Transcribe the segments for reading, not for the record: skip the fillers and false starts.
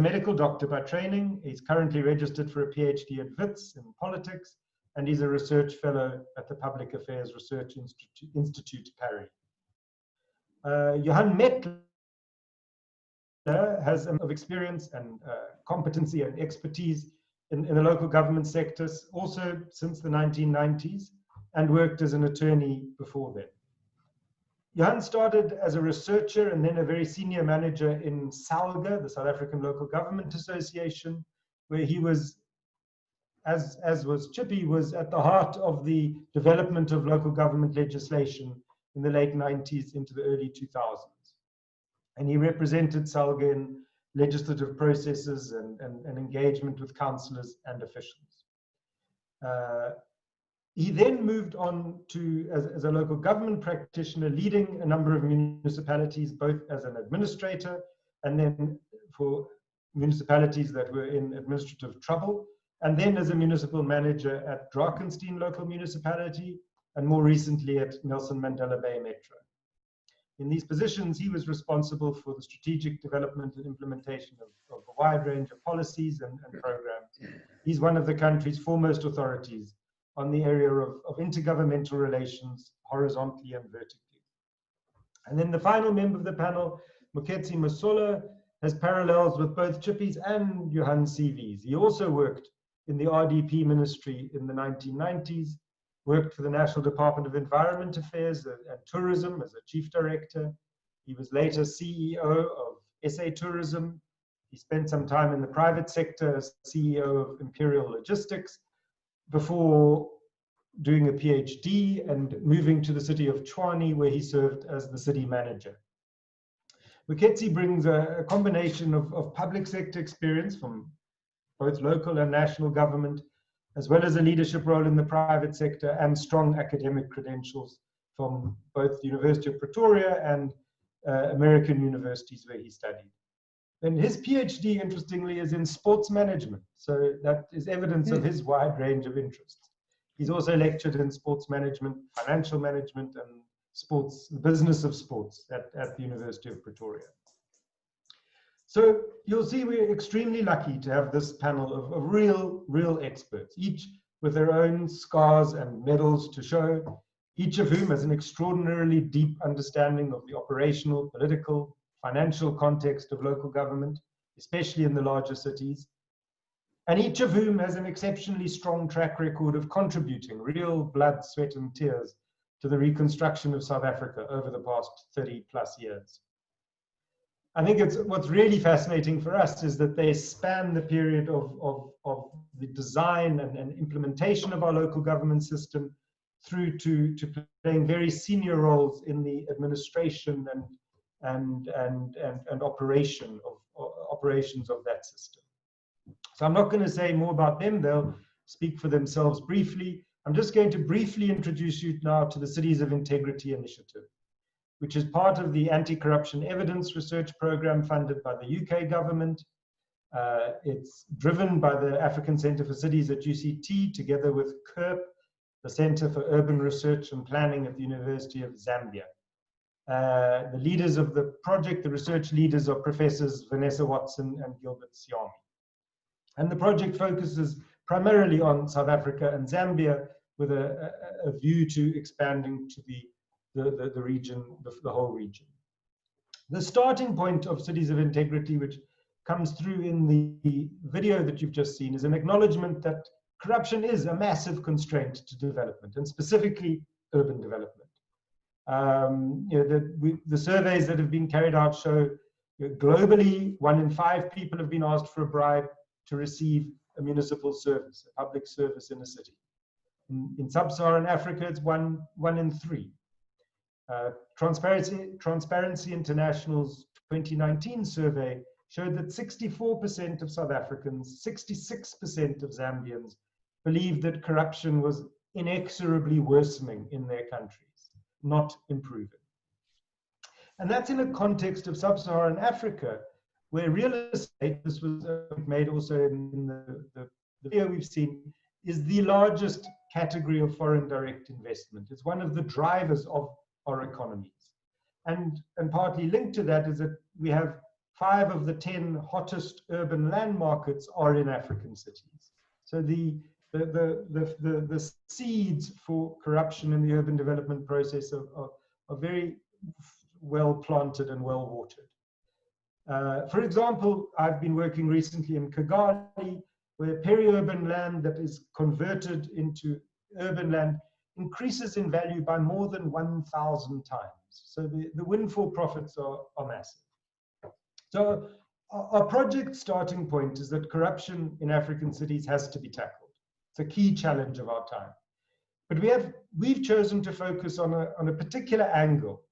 medical doctor by training. He's currently registered for a PhD at Wits in politics, and he's a research fellow at the Public Affairs Research Institute Paris. Johan Mettler has of experience and competency and expertise in the local government sectors, also since the 1990s, and worked as an attorney before then. Johan started as a researcher and then a very senior manager in SALGA, the South African Local Government Association, where he was, as was Chippy, was at the heart of the development of local government legislation in the late 90s into the early 2000s. And he represented SALGA in legislative processes and engagement with councillors and officials. He then moved on to, as a local government practitioner, leading a number of municipalities, both as an administrator and then for municipalities that were in administrative trouble, and then as a municipal manager at Drakensberg local municipality, and more recently at Nelson Mandela Bay Metro. In these positions, he was responsible for the strategic development and implementation of a wide range of policies and programs. He's one of the country's foremost authorities on the area of intergovernmental relations, horizontally and vertically. And then the final member of the panel, Moketsi Masola, has parallels with both Chippy's and Johan's CVs. He also worked in the RDP ministry in the 1990s, worked for the National Department of Environment Affairs and Tourism as a chief director. He was later CEO of SA Tourism. He spent some time in the private sector as CEO of Imperial Logistics before doing a PhD and moving to the city of Tshwane, where he served as the city manager. Moketsi brings a combination of public sector experience from both local and national government, as well as a leadership role in the private sector and strong academic credentials from both the University of Pretoria and American universities where he studied. And his PhD, interestingly, is in sports management. So that is evidence of his wide range of interests. He's also lectured in sports management, financial management, and sports, the business of sports at the University of Pretoria. So you'll see we're extremely lucky to have this panel of real experts, each with their own scars and medals to show, each of whom has an extraordinarily deep understanding of the operational, political, financial context of local government, especially in the larger cities, and each of whom has an exceptionally strong track record of contributing real blood, sweat, and tears to the reconstruction of South Africa over the past 30+ years. I think what's really fascinating for us is that they span the period of the design and implementation of our local government system through to playing very senior roles in the administration and operations of that system. So I'm not going to say more about them. They'll speak for themselves briefly. I'm just going to briefly introduce you now to the Cities of Integrity initiative, which is part of the Anti-Corruption Evidence Research Program funded by the UK government. It's driven by the African Centre for Cities at UCT, together with KERP, the Centre for Urban Research and Planning at the University of Zambia. The leaders of the project, the research leaders, are Professors Vanessa Watson and Gilbert Siami. And the project focuses primarily on South Africa and Zambia, with a view to expanding to the region, the whole region. The starting point of Cities of Integrity, which comes through in the video that you've just seen, is an acknowledgement that corruption is a massive constraint to development, and specifically urban development. The surveys that have been carried out show globally 1 in 5 people have been asked for a bribe to receive a municipal service, a public service in a city. In sub-Saharan Africa, it's 1 in 3. Transparency International's 2019 survey showed that 64% of South Africans, 66% of Zambians believed that corruption was inexorably worsening in their countries, not improving. And that's in a context of sub-Saharan Africa, where real estate, this was made also in the video we've seen, is the largest category of foreign direct investment. It's one of the drivers of our economies. And partly linked to that is that we have 5 of the 10 hottest urban land markets are in African cities. So the seeds for corruption in the urban development process are very well planted and well watered. For example, I've been working recently in Kigali, where peri-urban land that is converted into urban land increases in value by more than 1,000 times. So the windfall profits are massive. So our project starting point is that corruption in African cities has to be tackled. It's a key challenge of our time. But we've chosen to focus on a particular angle,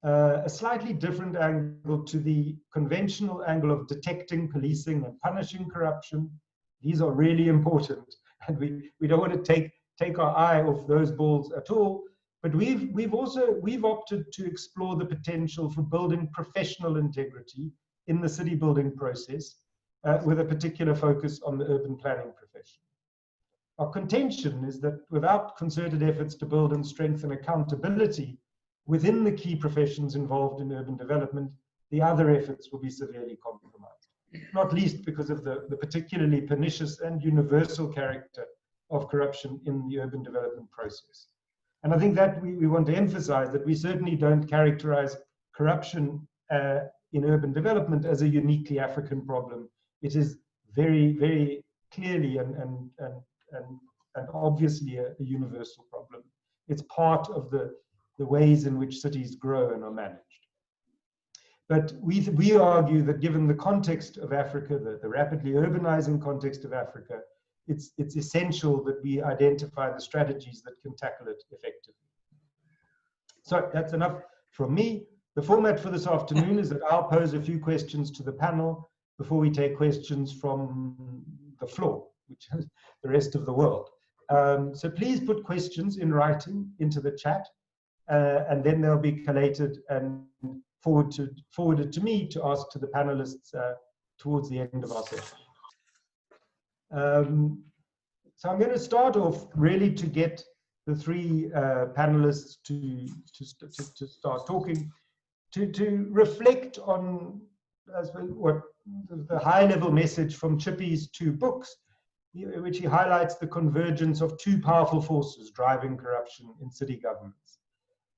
a slightly different angle to the conventional angle of detecting, policing, and punishing corruption. These are really important, and we don't want to take our eye off those balls at all. But we've opted to explore the potential for building professional integrity in the city building process, with a particular focus on the urban planning profession. Our contention is that without concerted efforts to build and strengthen accountability within the key professions involved in urban development, the other efforts will be severely compromised, not least because of the particularly pernicious and universal character of corruption in the urban development process. And I think that we want to emphasize that we certainly don't characterize corruption in urban development as a uniquely African problem. It is very, very clearly and obviously a universal problem. It's part of the ways in which cities grow and are managed. But we argue that given the context of Africa, the rapidly urbanizing context of Africa, it's essential that we identify the strategies that can tackle it effectively. So that's enough from me. The format for this afternoon is that I'll pose a few questions to the panel before we take questions from the floor, which is the rest of the world. So please put questions in writing into the chat, and then they'll be collated and forwarded to me to ask to the panelists towards the end of our session. So I'm going to start off really to get the 3 panelists to start talking, to reflect on what the high-level message from Chippy's 2 books, which he highlights the convergence of 2 powerful forces driving corruption in city governments.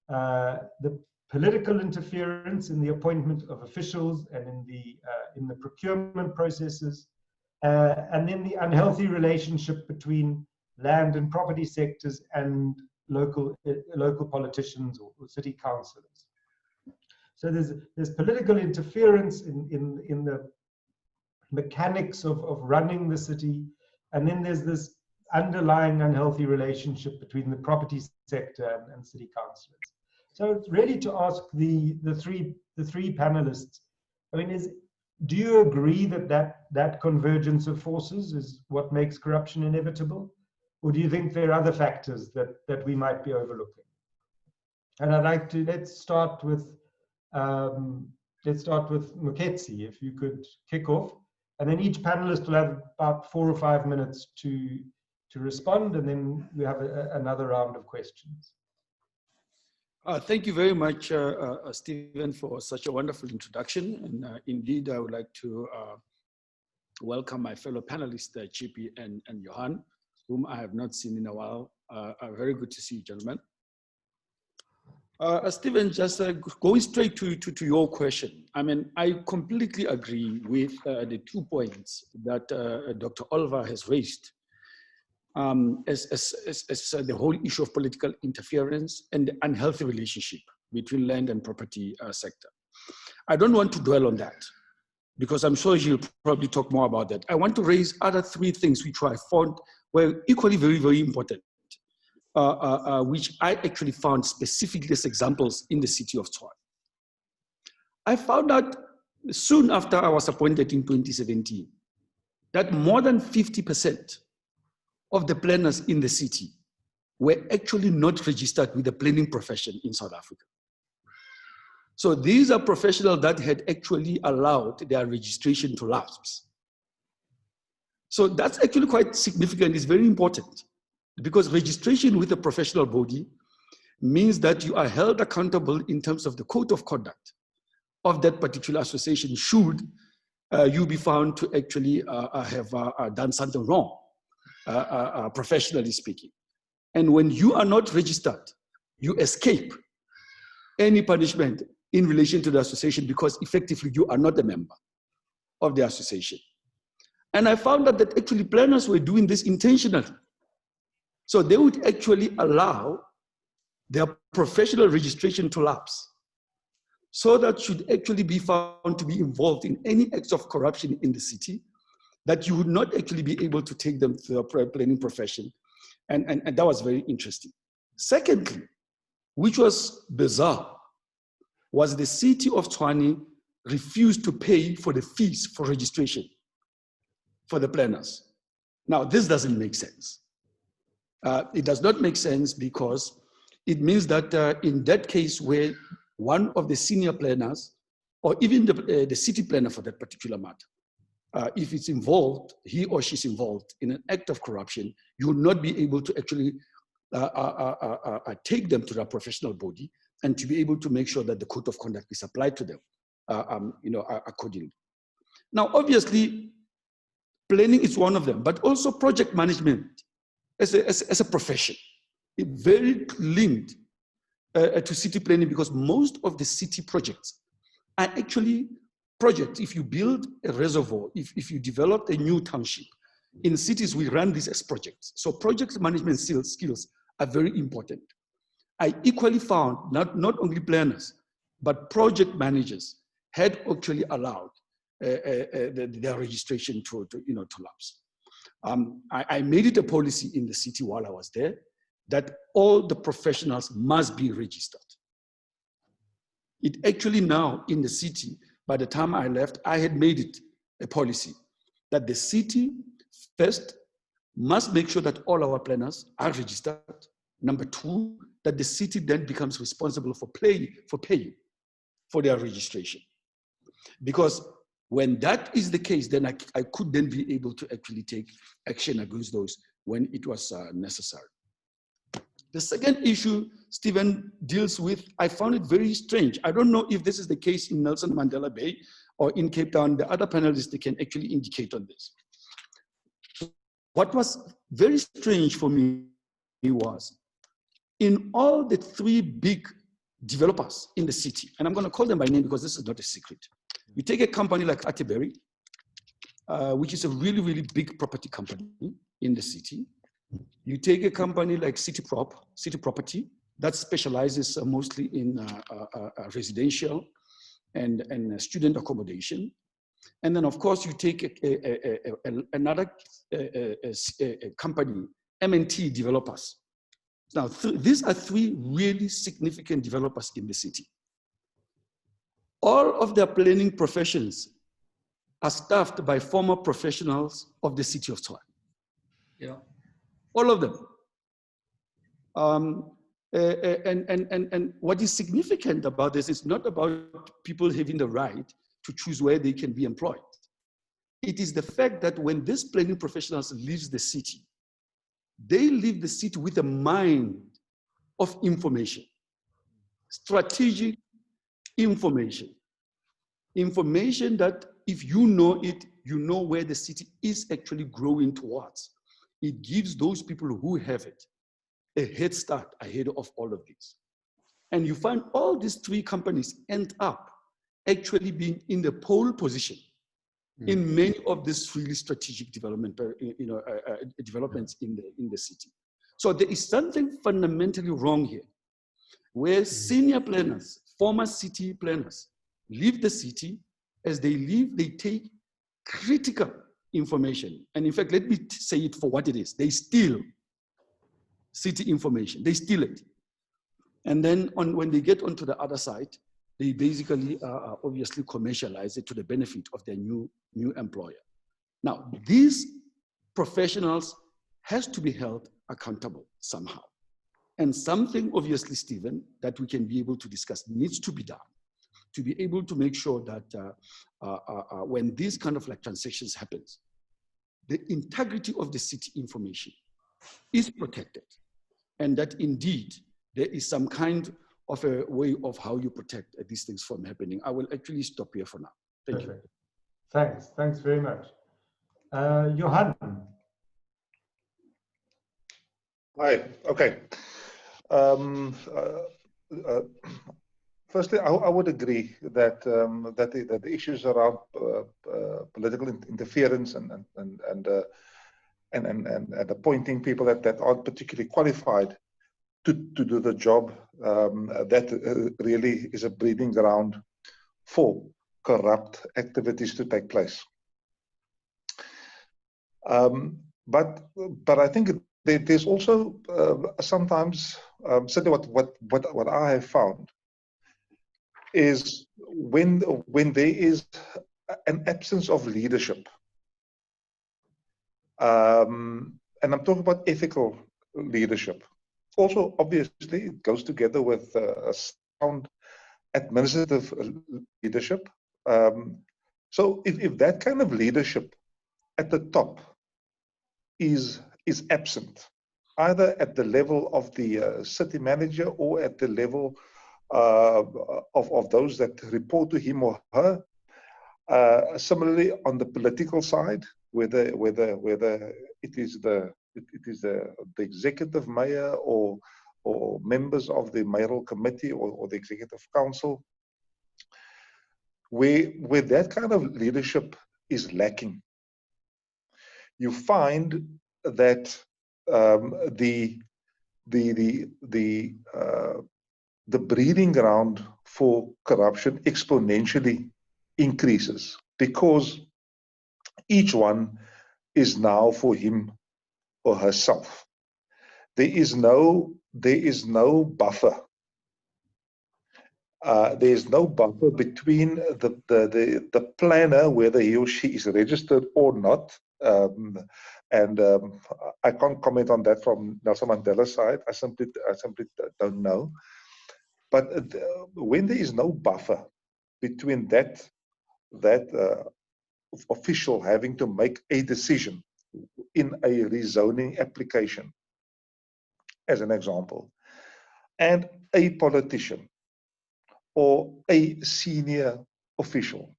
The political interference in the appointment of officials and in the procurement processes, and then the unhealthy relationship between land and property sectors and local politicians or city councillors. So there's political interference in the mechanics of running the city, and then there's this underlying unhealthy relationship between the property sector and city councillors. So it's really to ask the three panelists, I mean, do you agree that convergence of forces is what makes corruption inevitable? Or do you think there are other factors that we might be overlooking? And I'd like to, let's start with Moketsi, if you could kick off. And then each panelist will have about 4 or 5 minutes to respond, and then we have another round of questions. Thank you very much, Stephen, for such a wonderful introduction. And indeed, I would like to welcome my fellow panelists, Chippy and Johan, whom I have not seen in a while. Very good to see you, gentlemen. Stephen, just going straight to your question. I mean, I completely agree with the 2 points that Dr. Oliver has raised. As the whole issue of political interference and the unhealthy relationship between land and property sector. I don't want to dwell on that because I'm sure you'll probably talk more about that. I want to raise other 3 things which I found were equally very, very important, which I actually found specifically as examples in the city of Tshwane. I found out soon after I was appointed in 2017 that more than 50% of the planners in the city were actually not registered with the planning profession in South Africa. So these are professionals that had actually allowed their registration to lapse. So that's actually quite significant. It's very important because registration with a professional body means that you are held accountable in terms of the code of conduct of that particular association should you be found to actually have done something wrong, professionally speaking. And when you are not registered, you escape any punishment in relation to the association because effectively you are not a member of the association. And I found out that actually planners were doing this intentionally. So they would actually allow their professional registration to lapse, so that should actually be found to be involved in any acts of corruption in the city, that you would not actually be able to take them to the planning profession. And that was very interesting. Secondly, which was bizarre, was the city of Tshwane refused to pay for the fees for registration for the planners. Now, this doesn't make sense. It does not make sense because it means that in that case where one of the senior planners, or even the city planner for that particular matter, if it's involved, he or she's involved in an act of corruption, you will not be able to actually take them to their professional body and to be able to make sure that the code of conduct is applied to them accordingly. Now, obviously, planning is one of them, but also project management as a profession. It's very linked to city planning because most of the city projects are actually projects. If you build a reservoir, if you develop a new township, in cities we run this as projects. So project management skills are very important. I equally found not only planners, but project managers had actually allowed their registration to lapse. I made it a policy in the city while I was there that all the professionals must be registered. It actually now in the city, by the time I left, I had made it a policy that the city first must make sure that all our planners are registered. Number two, that the city then becomes responsible for paying for their registration. Because when that is the case, then I could then be able to actually take action against those when it was necessary. The second issue Stephen deals with, I found it very strange. I don't know if this is the case in Nelson Mandela Bay or in Cape Town. The other panelists, they can actually indicate on this. What was very strange for me was in all the three big developers in the city, and I'm going to call them by name because this is not a secret. You take a company like Atterbury, which is a really, really big property company in the city. You take a company like City Property, that specializes mostly in residential and student accommodation. And then, of course, you take another company, M&T Developers. Now, these are three really significant developers in the city. All of their planning professions are staffed by former professionals of the city of Tshwane. Yeah. All of them. And what is significant about this is not about people having the right to choose where they can be employed. It is the fact that when these planning professionals leave the city, they leave the city with a mind of information, strategic information. Information that if you know it, you know where the city is actually growing towards. It gives those people who have it a head start ahead of all of this. And you find all these three companies end up actually being in the pole position in many of these really strategic developments in the city. So there is something fundamentally wrong here, where senior planners, former city planners, leave the city. As they leave, they take critical information. And in fact, let me say it for what it is. They steal city information. They steal it. And then when they get onto the other side, they basically obviously commercialize it to the benefit of their new employer. Now, these professionals has to be held accountable somehow. And something, obviously, Stephen, that we can be able to discuss needs to be done to be able to make sure that when these kind of transactions happens, the integrity of the city information is protected, and that indeed there is some kind of a way of how you protect these things from happening. I will actually stop here for now. Thank you. Thanks very much. Johan. Hi, okay. Firstly, I would agree that that the issues around political interference and appointing people that aren't particularly qualified to do the job, that really is a breeding ground for corrupt activities to take place. But I think there's also sometimes certainly what I have found is when there is an absence of leadership, and I'm talking about ethical leadership. Also, obviously, it goes together with a sound administrative leadership. So if that kind of leadership at the top is absent, either at the level of the city manager or at the level of those that report to him or her. Similarly, on the political side, whether it is the executive mayor or members of the mayoral committee or the executive council, where that kind of leadership is lacking, you find that the breeding ground for corruption exponentially increases, because each one is now for him or herself. There is no buffer. There is no buffer between the planner, whether he or she is registered or not. I can't comment on that from Nelson Mandela's side. I simply don't know. But when there is no buffer between that official having to make a decision in a rezoning application, as an example, and a politician or a senior official,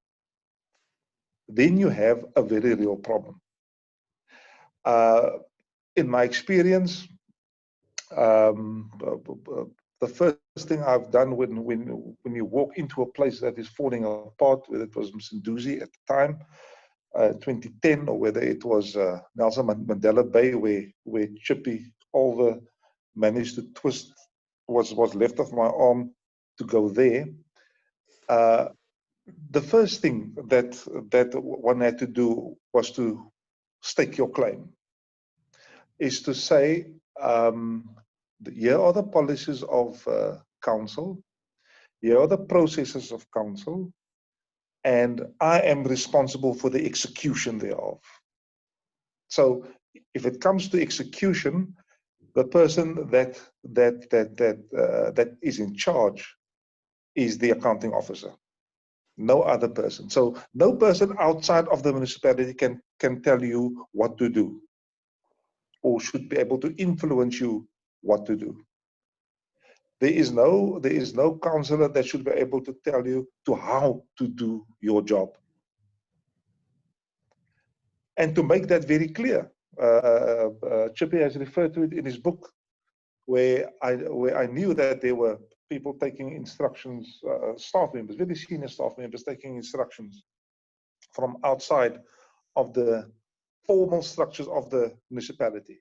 then you have a very real problem. In my experience, the first thing I've done when you walk into a place that is falling apart, whether it was Msunduzi at the time, 2010, or whether it was Nelson Mandela Bay, where Chippy Olver managed to twist, was left off my arm to go there. The first thing that one had to do was to stake your claim, is to say, here are the policies of council, here are the processes of council, and I am responsible for the execution thereof. So if it comes to execution, the person that is in charge is the accounting officer, no other person. So no person outside of the municipality can tell you what to do, or should be able to influence you what to do. There is no councillor that should be able to tell you how to do your job. And to make that very clear, Chippy has referred to it in his book, where I knew that there were people taking instructions, staff members, very senior staff members, taking instructions from outside of the formal structures of the municipality.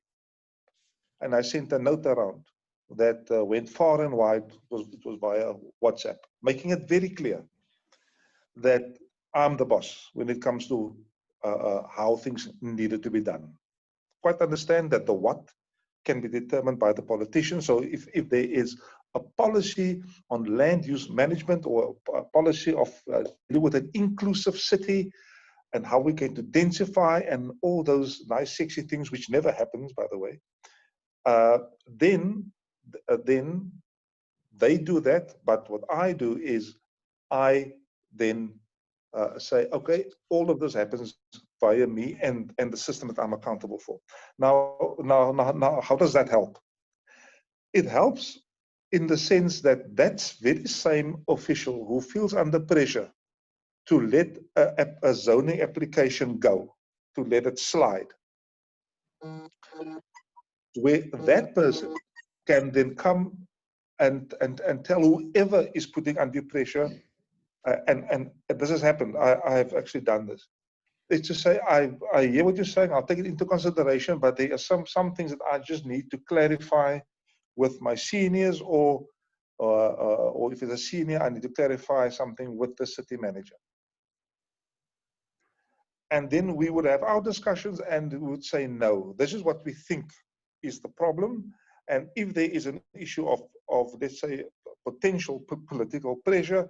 And I sent a note around that went far and wide. It was via WhatsApp, making it very clear that I'm the boss when it comes to how things needed to be done. Quite understand that the what can be determined by the politicians. So if there is a policy on land use management, or a policy of dealing with an inclusive city and how we're going to densify and all those nice sexy things, which never happens, by the way, then they do that. But what I do is I then say, okay, all of this happens via me and the system that I'm accountable for. Now, how does that help? It helps in the sense that that's very same official who feels under pressure to let a zoning application go, to let it slide, where that person can then come and tell whoever is putting undue pressure, and this has happened. I have actually done this. It's to say, I hear what you're saying, I'll take it into consideration, but there are some things that I just need to clarify with my seniors, or if it's a senior, I need to clarify something with the city manager. And then we would have our discussions and we would say, no, this is what we think is the problem. And if there is an issue of let's say, potential political pressure,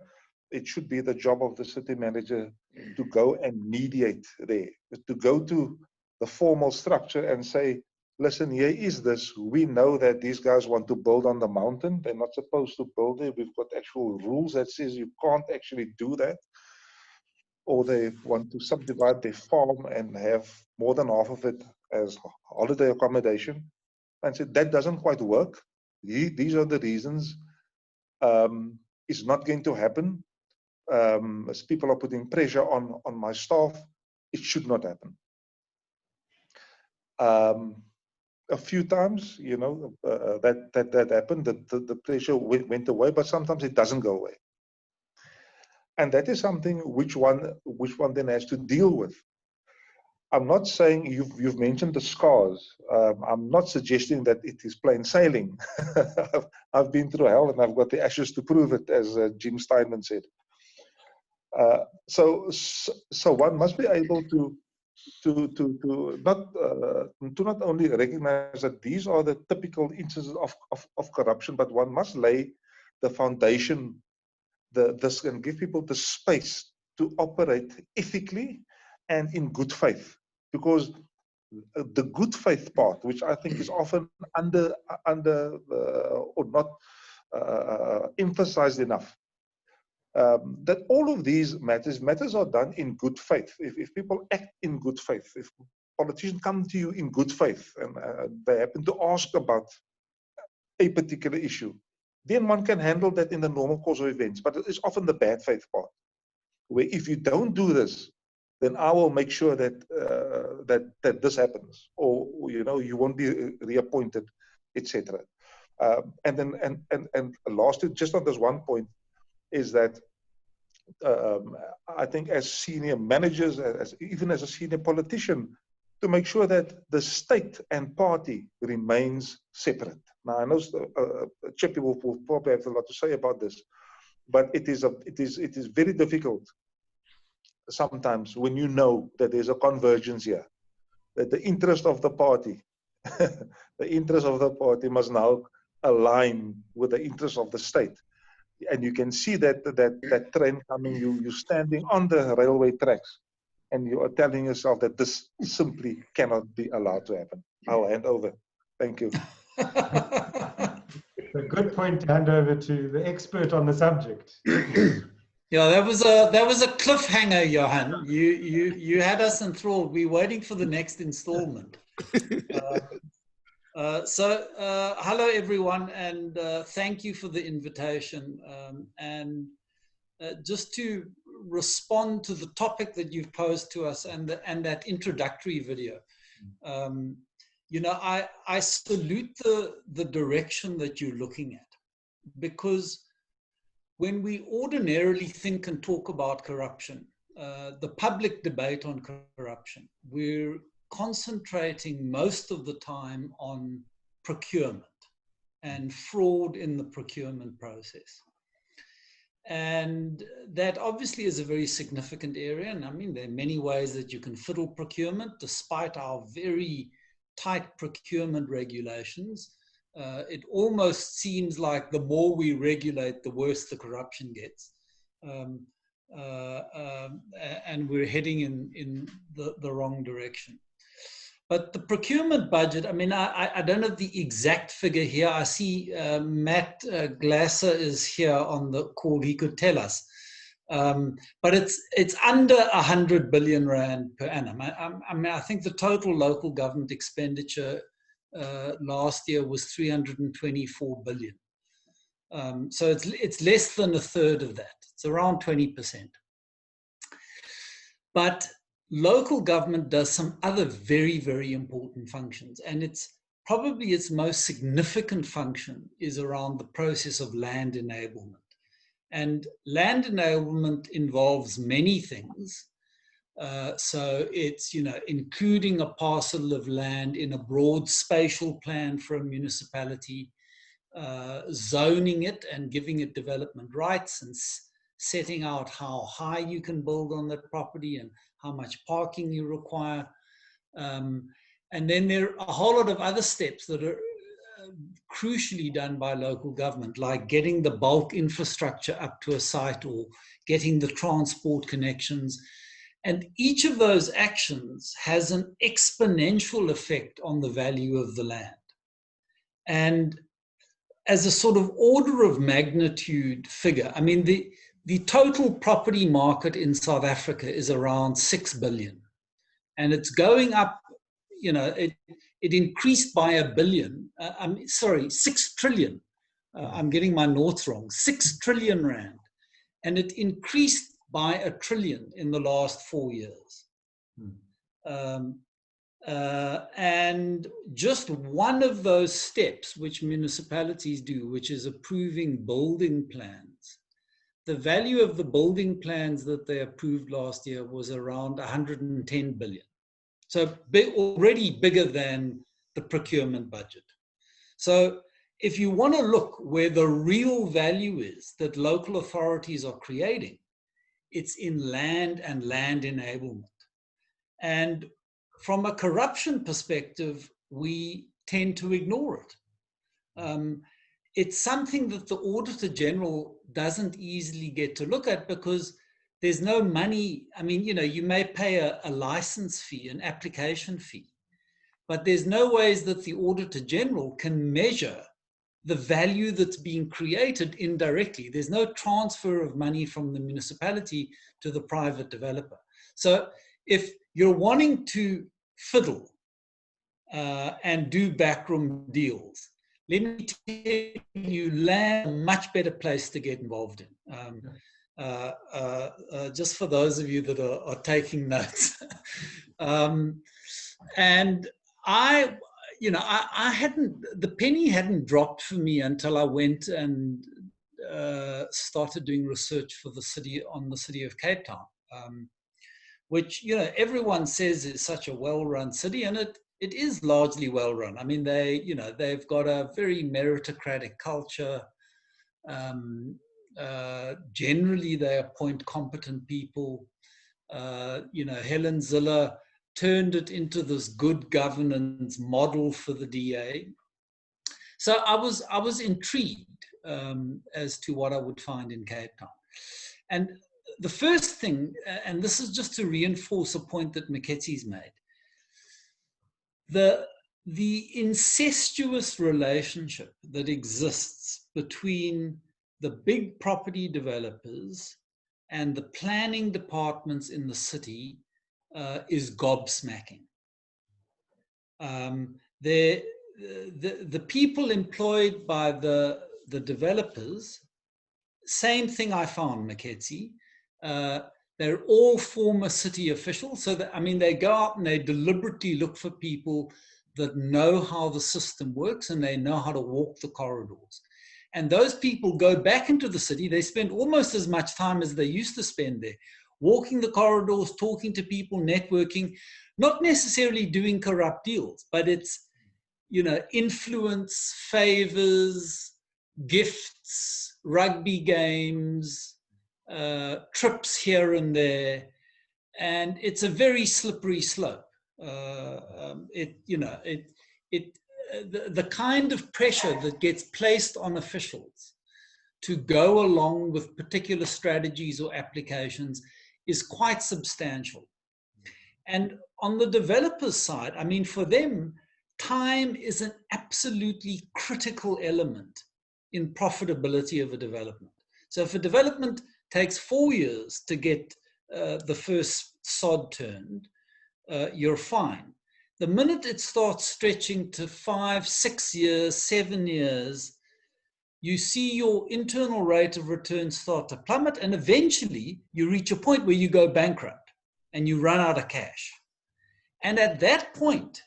it should be the job of the city manager to go and mediate there, to go to the formal structure and say, listen, here is this. We know that these guys want to build on the mountain. They're not supposed to build there. We've got actual rules that says you can't actually do that. Or they want to subdivide their farm and have more than half of it as holiday accommodation. And said, that doesn't quite work. These are the reasons. It's not going to happen. As people are putting pressure on my staff, it should not happen. A few times, you know, that happened, the pressure went away, but sometimes it doesn't go away. And that is something which one then has to deal with. I'm not saying you've mentioned the scars. I'm not suggesting that it is plain sailing. I've been through hell and I've got the ashes to prove it, as Jim Steinman said. So one must be able to not only recognize that these are the typical instances of corruption, but one must lay the foundation, this, and give people the space to operate ethically and in good faith. Because the good faith part, which I think is often under or not emphasized enough, that all of these matters are done in good faith. If people act in good faith, if politicians come to you in good faith and they happen to ask about a particular issue, then one can handle that in the normal course of events. But it's often the bad faith part, where if you don't do this, then I will make sure that that this happens, or you know, you won't be reappointed, etc. And lastly, just on this one point, is that I think as senior managers, even as a senior politician, to make sure that the state and party remains separate. Now I know Chippy will probably have a lot to say about this, but it is very difficult sometimes when you know that there's a convergence here, that the interest of the party, the interest of the party must now align with the interest of the state. And you can see that train coming, you're standing on the railway tracks, and you are telling yourself that this simply cannot be allowed to happen. I'll hand over. Thank you. It's a good point to hand over to the expert on the subject. Yeah, that was a cliffhanger, Johan. You had us enthralled. We're waiting for the next installment. Hello everyone, and thank you for the invitation. Just to respond to the topic that you've posed to us and that introductory video, you know, I salute the direction that you're looking at, because when we ordinarily think and talk about corruption, the public debate on corruption, we're concentrating most of the time on procurement and fraud in the procurement process. And that obviously is a very significant area. And I mean, there are many ways that you can fiddle procurement, despite our very tight procurement regulations. It almost seems like the more we regulate, the worse the corruption gets. And we're heading in the wrong direction. But the procurement budget, I mean, I don't have the exact figure here. I see Matt Glasser is here on the call. He could tell us. But it's under 100 billion rand per annum. I mean, I think the total local government expenditure last year was 324 billion. So it's less than a third of that. It's around 20%. But local government does some other very, very important functions. And it's probably its most significant function is around the process of land enablement. And land enablement involves many things. So it's, including a parcel of land in a broad spatial plan for a municipality, zoning it and giving it development rights and setting out how high you can build on that property and how much parking you require. And then there are a whole lot of other steps that are crucially done by local government, like getting the bulk infrastructure up to a site or getting the transport connections. And each of those actions has an exponential effect on the value of the land. And as a sort of order of magnitude figure, I mean, the total property market in South Africa is around 6 billion. And it's going up, it increased by 1 billion. 6 trillion. I'm getting my noughts wrong. 6 trillion rand. And it increased by 1 trillion in the last 4 years. And just one of those steps which municipalities do, which is approving building plans, the value of the building plans that they approved last year was around 110 billion. So already bigger than the procurement budget. So if you want to look where the real value is that local authorities are creating, it's in land and land enablement. And from a corruption perspective, we tend to ignore it. It's something that the Auditor General doesn't easily get to look at because there's no money. I mean, you may pay a license fee, an application fee, but there's no ways that the Auditor General can measure the value that's being created indirectly. There's no transfer of money from the municipality to the private developer. So if you're wanting to fiddle and do backroom deals, let me tell you, land is a much better place to get involved in. Just for those of you that are taking notes. And I hadn't, the penny hadn't dropped for me until I went and started doing research for the city of Cape Town, which, everyone says is such a well-run city, and it is largely well-run. I mean, they've got a very meritocratic culture. Generally, they appoint competent people. Helen Ziller turned it into this good governance model for the DA. So I was intrigued as to what I would find in Cape Town. And the first thing, and this is just to reinforce a point that Mkhetsi's made, the incestuous relationship that exists between the big property developers and the planning departments in the city is gobsmacking. The people employed by the developers, same thing I found, Mkhetsi. They're all former city officials. So they go out and they deliberately look for people that know how the system works and they know how to walk the corridors. And those people go back into the city. They spend almost as much time as they used to spend there, walking the corridors, talking to people, networking, not necessarily doing corrupt deals, but it's, influence, favors, gifts, rugby games, trips here and there. And it's a very slippery slope. The kind of pressure that gets placed on officials to go along with particular strategies or applications is quite substantial. And on the developers' side, for them, time is an absolutely critical element in profitability of a development. So if a development takes 4 years to get the first sod turned, you're fine. The minute it starts stretching to 5, 6 years, 7 years, you see your internal rate of return start to plummet, and eventually you reach a point where you go bankrupt and you run out of cash. And at that point,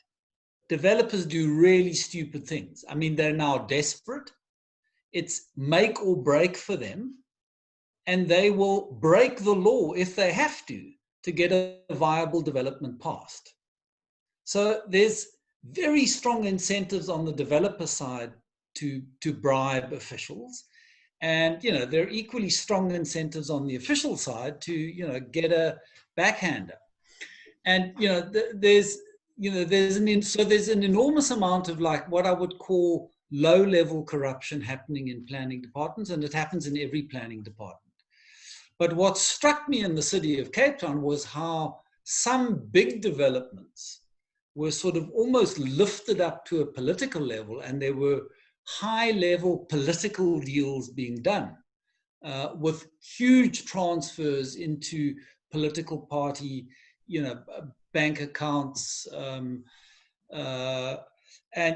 developers do really stupid things. I mean, they're now desperate. It's make or break for them. And they will break the law if they have to get a viable development passed. So there's very strong incentives on the developer side to bribe officials. And, you know, there are equally strong incentives on the official side to, you know, get a backhander. And, you know, there's an enormous amount of, like, what I would call low-level corruption happening in planning departments, and it happens in every planning department. But what struck me in the city of Cape Town was how some big developments were sort of almost lifted up to a political level, and there were high-level political deals being done with huge transfers into political party, you know, bank accounts. And,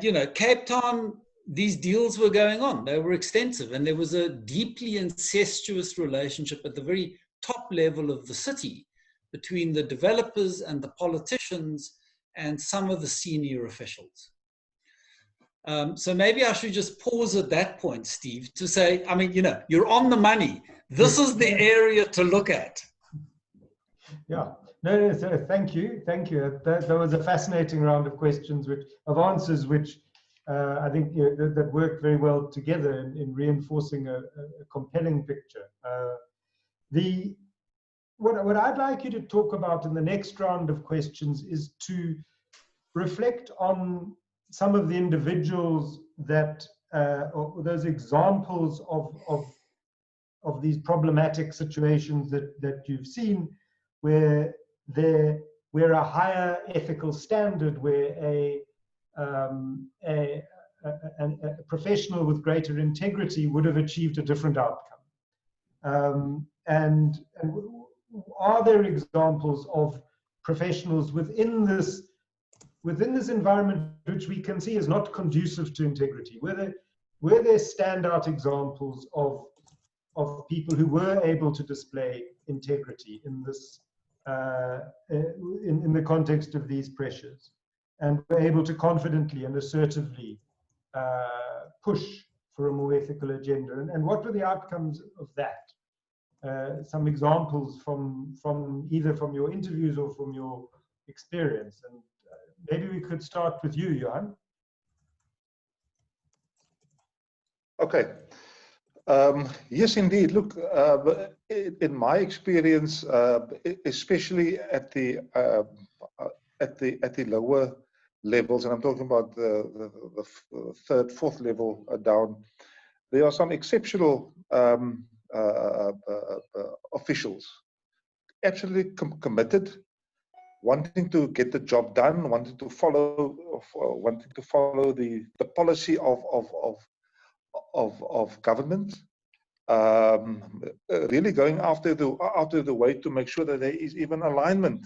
you know, Cape Town, these deals were going on. They were extensive, and there was a deeply incestuous relationship at the very top level of the city between the developers and the politicians and some of the senior officials. So maybe I should just pause at that point, Steve, to say, I mean, you know, you're on the money. This is the area to look at. Yeah. No, so thank you. Thank you. That was a fascinating round of questions, of answers, which I think, you know, that worked very well together in reinforcing a compelling picture. What I'd like you to talk about in the next round of questions is to reflect on some of the individuals that, or those examples of these problematic situations that you've seen, where a higher ethical standard, where a professional with greater integrity would have achieved a different outcome. And are there examples of professionals within this environment which we can see is not conducive to integrity? Were there standout examples of people who were able to display integrity in this in the context of these pressures, and were able to confidently and assertively push for a more ethical agenda? And what were the outcomes of that? Some examples from either from your interviews or from your experience. And maybe we could start with you, Johan. Okay. Yes, indeed. Look, in my experience, especially at the lower levels, and I'm talking about the third, fourth level down, there are some exceptional officials, absolutely committed, wanting to get the job done, wanting to follow the policy of government, really going after the way to make sure that there is even alignment,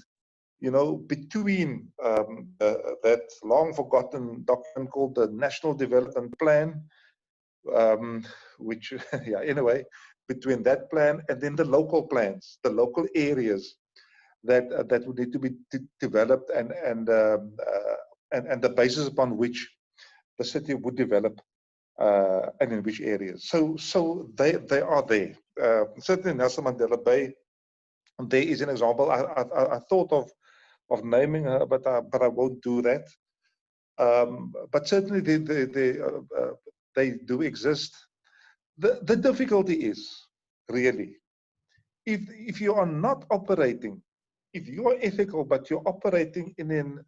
you know, between that long forgotten document called the National Development Plan, which, yeah, anyway, between that plan and then the local plans, the local areas that would need to be developed, and the basis upon which the city would develop, and in which areas. So they are there. Certainly Nelson Mandela Bay, there is an example. I thought of naming her, but I won't do that. But certainly they do exist. The difficulty is really, if you are not operating, if you are ethical but you're operating in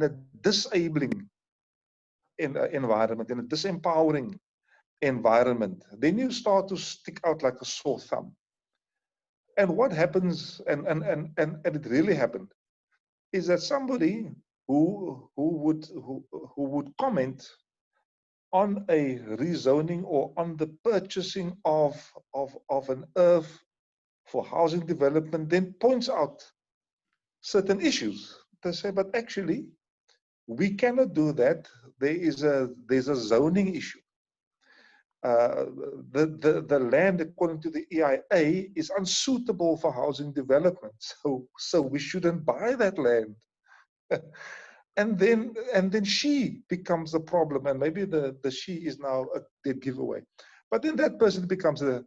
a disabling environment, in a disempowering environment, then you start to stick out like a sore thumb. And what happens, and it really happened, is that somebody who would comment on a rezoning or on the purchasing of an earth for housing development then points out certain issues. They say, but actually, we cannot do that. There's a zoning issue. the land, according to the EIA, is unsuitable for housing development. So we shouldn't buy that land. And then she becomes the problem, and maybe the she is now a dead giveaway. But then that person becomes a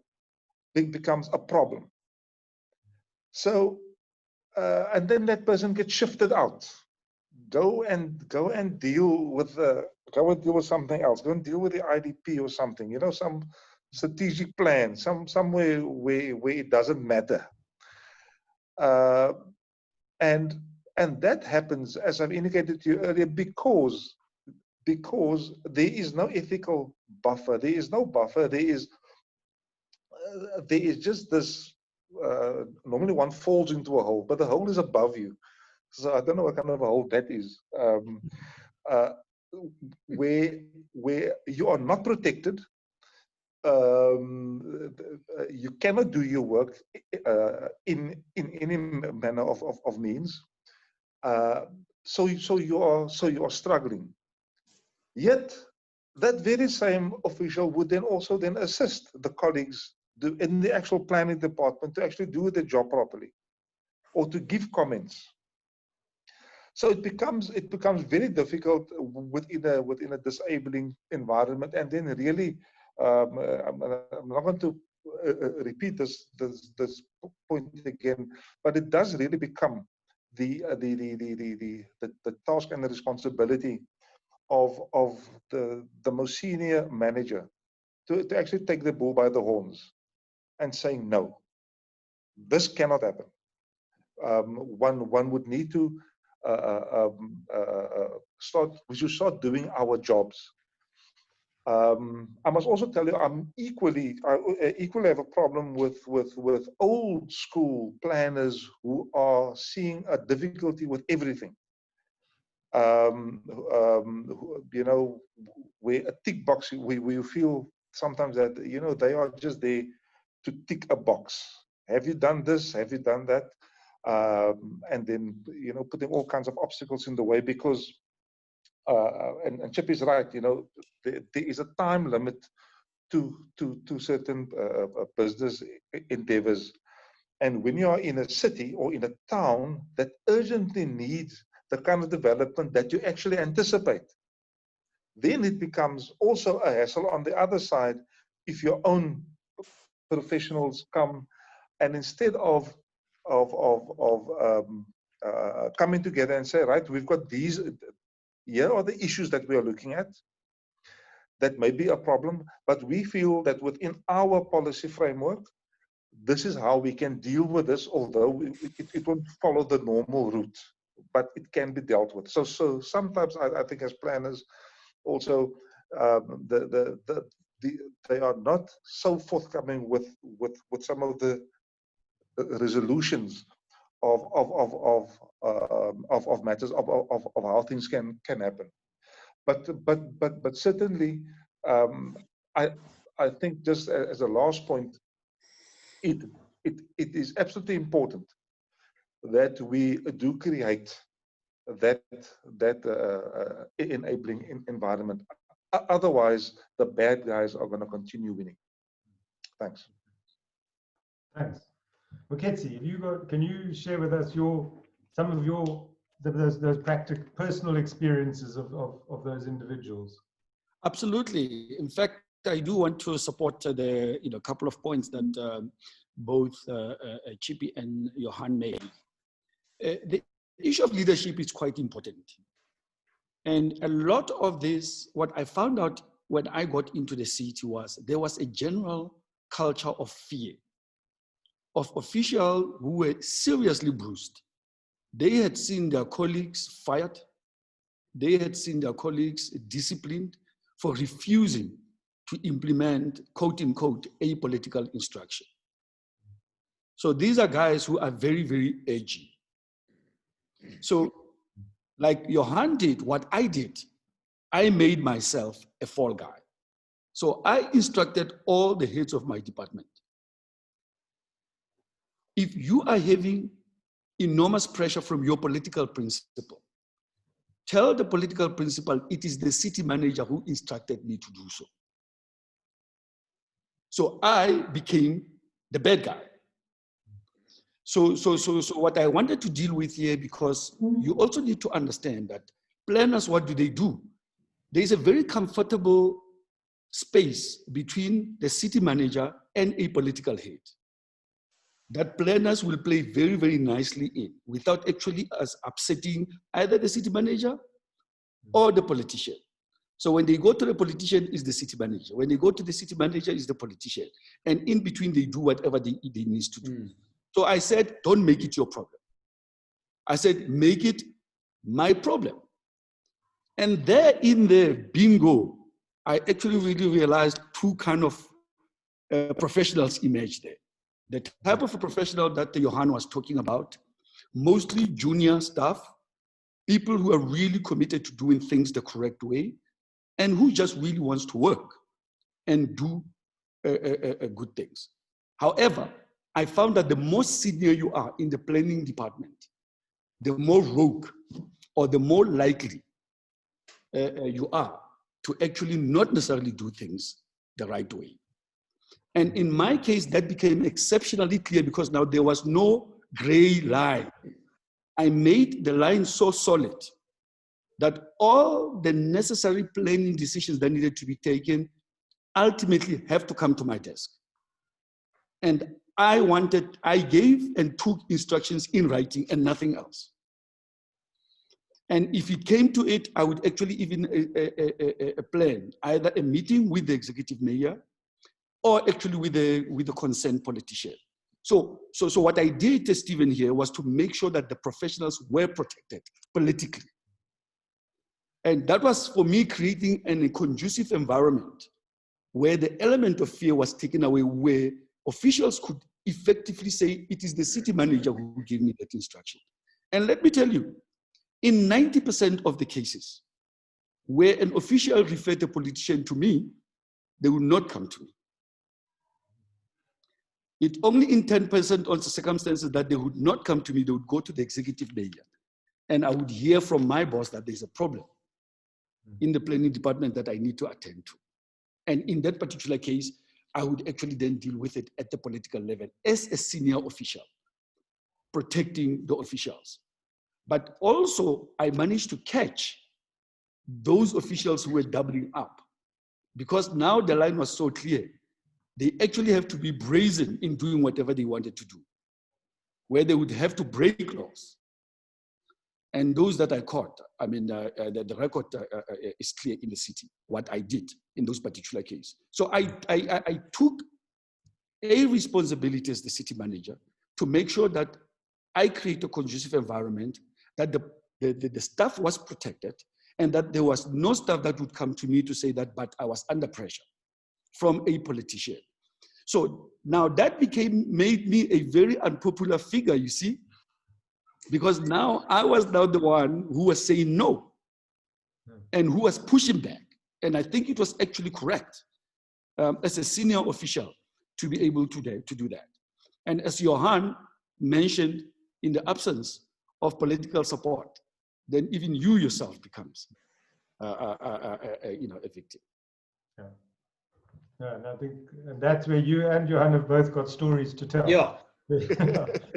problem. So and then that person gets shifted out. Go and deal with something else. Go and deal with the IDP or something. You know, some strategic plan, somewhere where it doesn't matter. And that happens, as I've indicated to you earlier, because there is no ethical buffer. There is no buffer. There is just this. Normally, one falls into a hole, but the hole is above you. So I don't know what kind of a hole that is, where you are not protected. You cannot do your work in any manner of means. So you are struggling. Yet that very same official would then also assist the colleagues in the actual planning department to actually do the job properly, or to give comments. So it becomes very difficult within a disabling environment. And then really, I'm not going to repeat this point again, but it does really become the task and the responsibility of the most senior manager to actually take the bull by the horns and saying, no, this cannot happen. One would need to we should start doing our jobs. I must also tell you, I equally have a problem with old school planners who are seeing a difficulty with everything. You know, where a tick box, we feel sometimes that, you know, they are just there to tick a box. Have you done this? Have you done that? And then, you know, putting all kinds of obstacles in the way, because and Chip is right, you know, there is a time limit to certain business endeavors. And when you are in a city or in a town that urgently needs the kind of development that you actually anticipate, then it becomes also a hassle on the other side if your own professionals come and instead of coming together and say, right, we've got these, here are the issues that we are looking at that may be a problem, but we feel that within our policy framework, this is how we can deal with this, although it won't follow the normal route, but it can be dealt with. So sometimes I think as planners also, they are not so forthcoming with some of the resolutions of matters of how things can happen. But certainly, I think just as a last point, it is absolutely important that we do create that enabling environment. Otherwise, the bad guys are going to continue winning. Thanks. Thanks. Moketsi, can you share with us some of those practical personal experiences of those individuals? Absolutely. In fact, I do want to support the couple of points that both Chippy and Johan made. The issue of leadership is quite important. And a lot of this, what I found out when I got into the city was there was a general culture of fear of officials who were seriously bruised. They had seen their colleagues fired. They had seen their colleagues disciplined for refusing to implement, quote unquote, apolitical instruction. So these are guys who are very, very edgy. So like Johan did, what I did, I made myself a fall guy. So I instructed all the heads of my department. If you are having enormous pressure from your political principal, tell the political principal it is the city manager who instructed me to do so. So I became the bad guy. So what I wanted to deal with here, because you also need to understand that planners, what do? There is a very comfortable space between the city manager and a political head that planners will play very, very nicely in without actually us upsetting either the city manager or the politician. So when they go to the politician, is the city manager. When they go to the city manager, is the politician. And in between, they do whatever they need to do. So I said, don't make it your problem. I said, make it my problem. And there in the bingo, I actually really realized two kind of professionals emerged there. The type of a professional that Johan was talking about, mostly junior staff, people who are really committed to doing things the correct way, and who just really wants to work and do good things. However, I found that the more senior you are in the planning department, the more rogue or the more likely you are to actually not necessarily do things the right way. And in my case, that became exceptionally clear because now there was no gray line. I made the line so solid that all the necessary planning decisions that needed to be taken ultimately have to come to my desk. And I gave and took instructions in writing and nothing else. And if it came to it, I would actually even plan either a meeting with the executive mayor or actually with the concerned politician. So what I did, Stephen, here was to make sure that the professionals were protected politically. And that was, for me, creating a conducive environment where the element of fear was taken away, where officials could effectively say, it is the city manager who gave me that instruction. And let me tell you, in 90% of the cases where an official referred a politician to me, they would not come to me. It only in 10% of the circumstances that they would not come to me, they would go to the executive mayor. And I would hear from my boss that there's a problem in the planning department that I need to attend to. And in that particular case, I would actually then deal with it at the political level as a senior official, protecting the officials. But also, I managed to catch those officials who were doubling up, because now the line was so clear. They actually have to be brazen in doing whatever they wanted to do, where they would have to break laws. And those that I caught, I mean, the record is clear in the city, what I did in those particular cases. So I took a responsibility as the city manager to make sure that I create a conducive environment, that the staff was protected, and that there was no staff that would come to me to say that, but I was under pressure from a politician. So now that made me a very unpopular figure, you see, because now I was now the one who was saying no and who was pushing back. And I think it was actually correct as a senior official to be able to do that. And as Johan mentioned, in the absence of political support, then even you yourself becomes a victim. Yeah. Yeah, and I think that's where you and Johan have both got stories to tell. Yeah.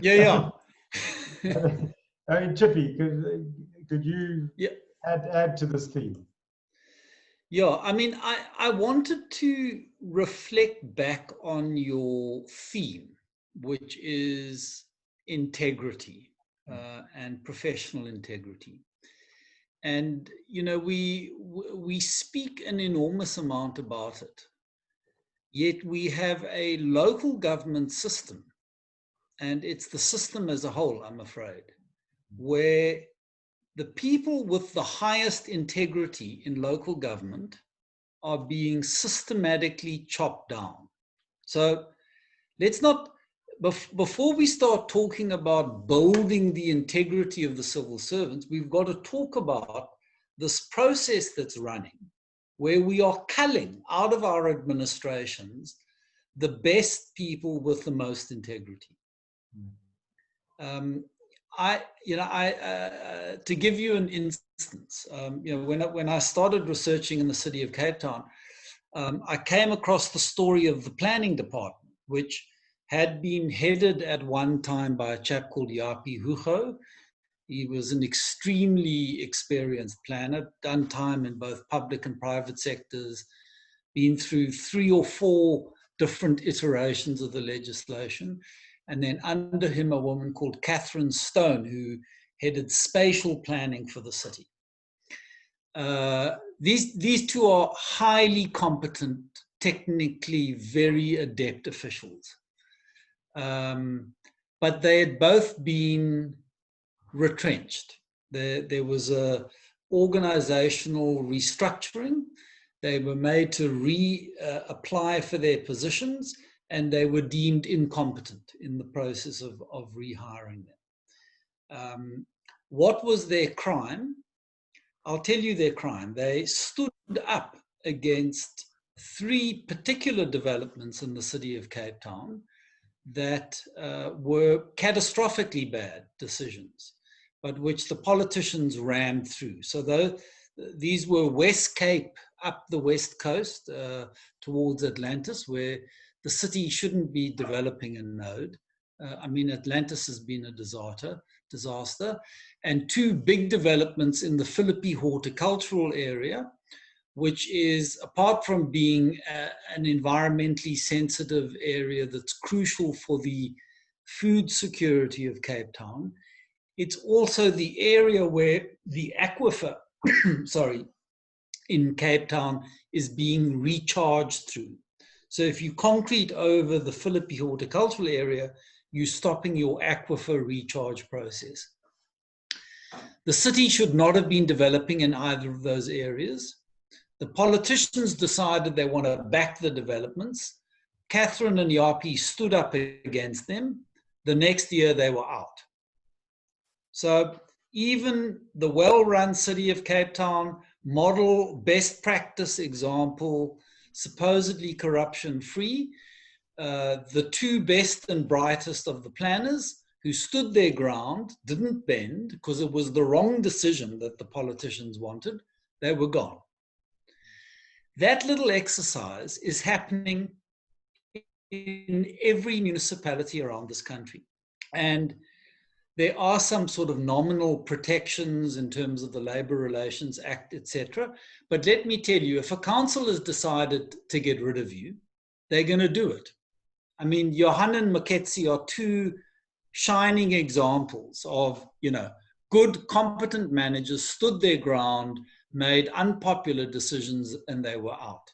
Yeah. I mean, Chippy, could you add to this theme? Yeah, I mean, I wanted to reflect back on your theme, which is integrity and professional integrity. And, you know, we speak an enormous amount about it. Yet we have a local government system, and it's the system as a whole, I'm afraid, where the people with the highest integrity in local government are being systematically chopped down. So let's not, before we start talking about building the integrity of the civil servants, we've got to talk about this process that's running, where we are culling out of our administrations the best people with the most integrity. To give you an instance, when I started researching in the city of Cape Town, I came across the story of the planning department, which had been headed at one time by a chap called Yapi Hugo. He was an extremely experienced planner, done time in both public and private sectors, been through 3 or 4 different iterations of the legislation. And then under him, a woman called Catherine Stone, who headed spatial planning for the city. These two are highly competent, technically very adept officials. But they had both been retrenched. There was a organizational restructuring. They were made to reapply for their positions, and they were deemed incompetent in the process of rehiring them. What was their crime? I'll tell you their crime. They stood up against 3 particular developments in the city of Cape Town that were catastrophically bad decisions, but which the politicians rammed through. So these were West Cape, up the west coast towards Atlantis, where the city shouldn't be developing a node. I mean, Atlantis has been a disaster. And 2 big developments in the Philippi horticultural area, which is, apart from being an environmentally sensitive area that's crucial for the food security of Cape Town, it's also the area where the aquifer, in Cape Town is being recharged through. So if you concrete over the Philippi horticultural area, you're stopping your aquifer recharge process. The city should not have been developing in either of those areas. The politicians decided they want to back the developments. Catherine and Yapi stood up against them. The next year they were out. So even the well-run city of Cape Town, model, best practice example, supposedly corruption-free, the 2 best and brightest of the planners who stood their ground, didn't bend because it was the wrong decision that the politicians wanted, they were gone. That little exercise is happening in every municipality around this country. And there are some sort of nominal protections in terms of the Labour Relations Act, etc. But let me tell you, if a council has decided to get rid of you, they're going to do it. I mean, Johan and Maketsi are 2 shining examples of, good, competent managers stood their ground, made unpopular decisions, and they were out.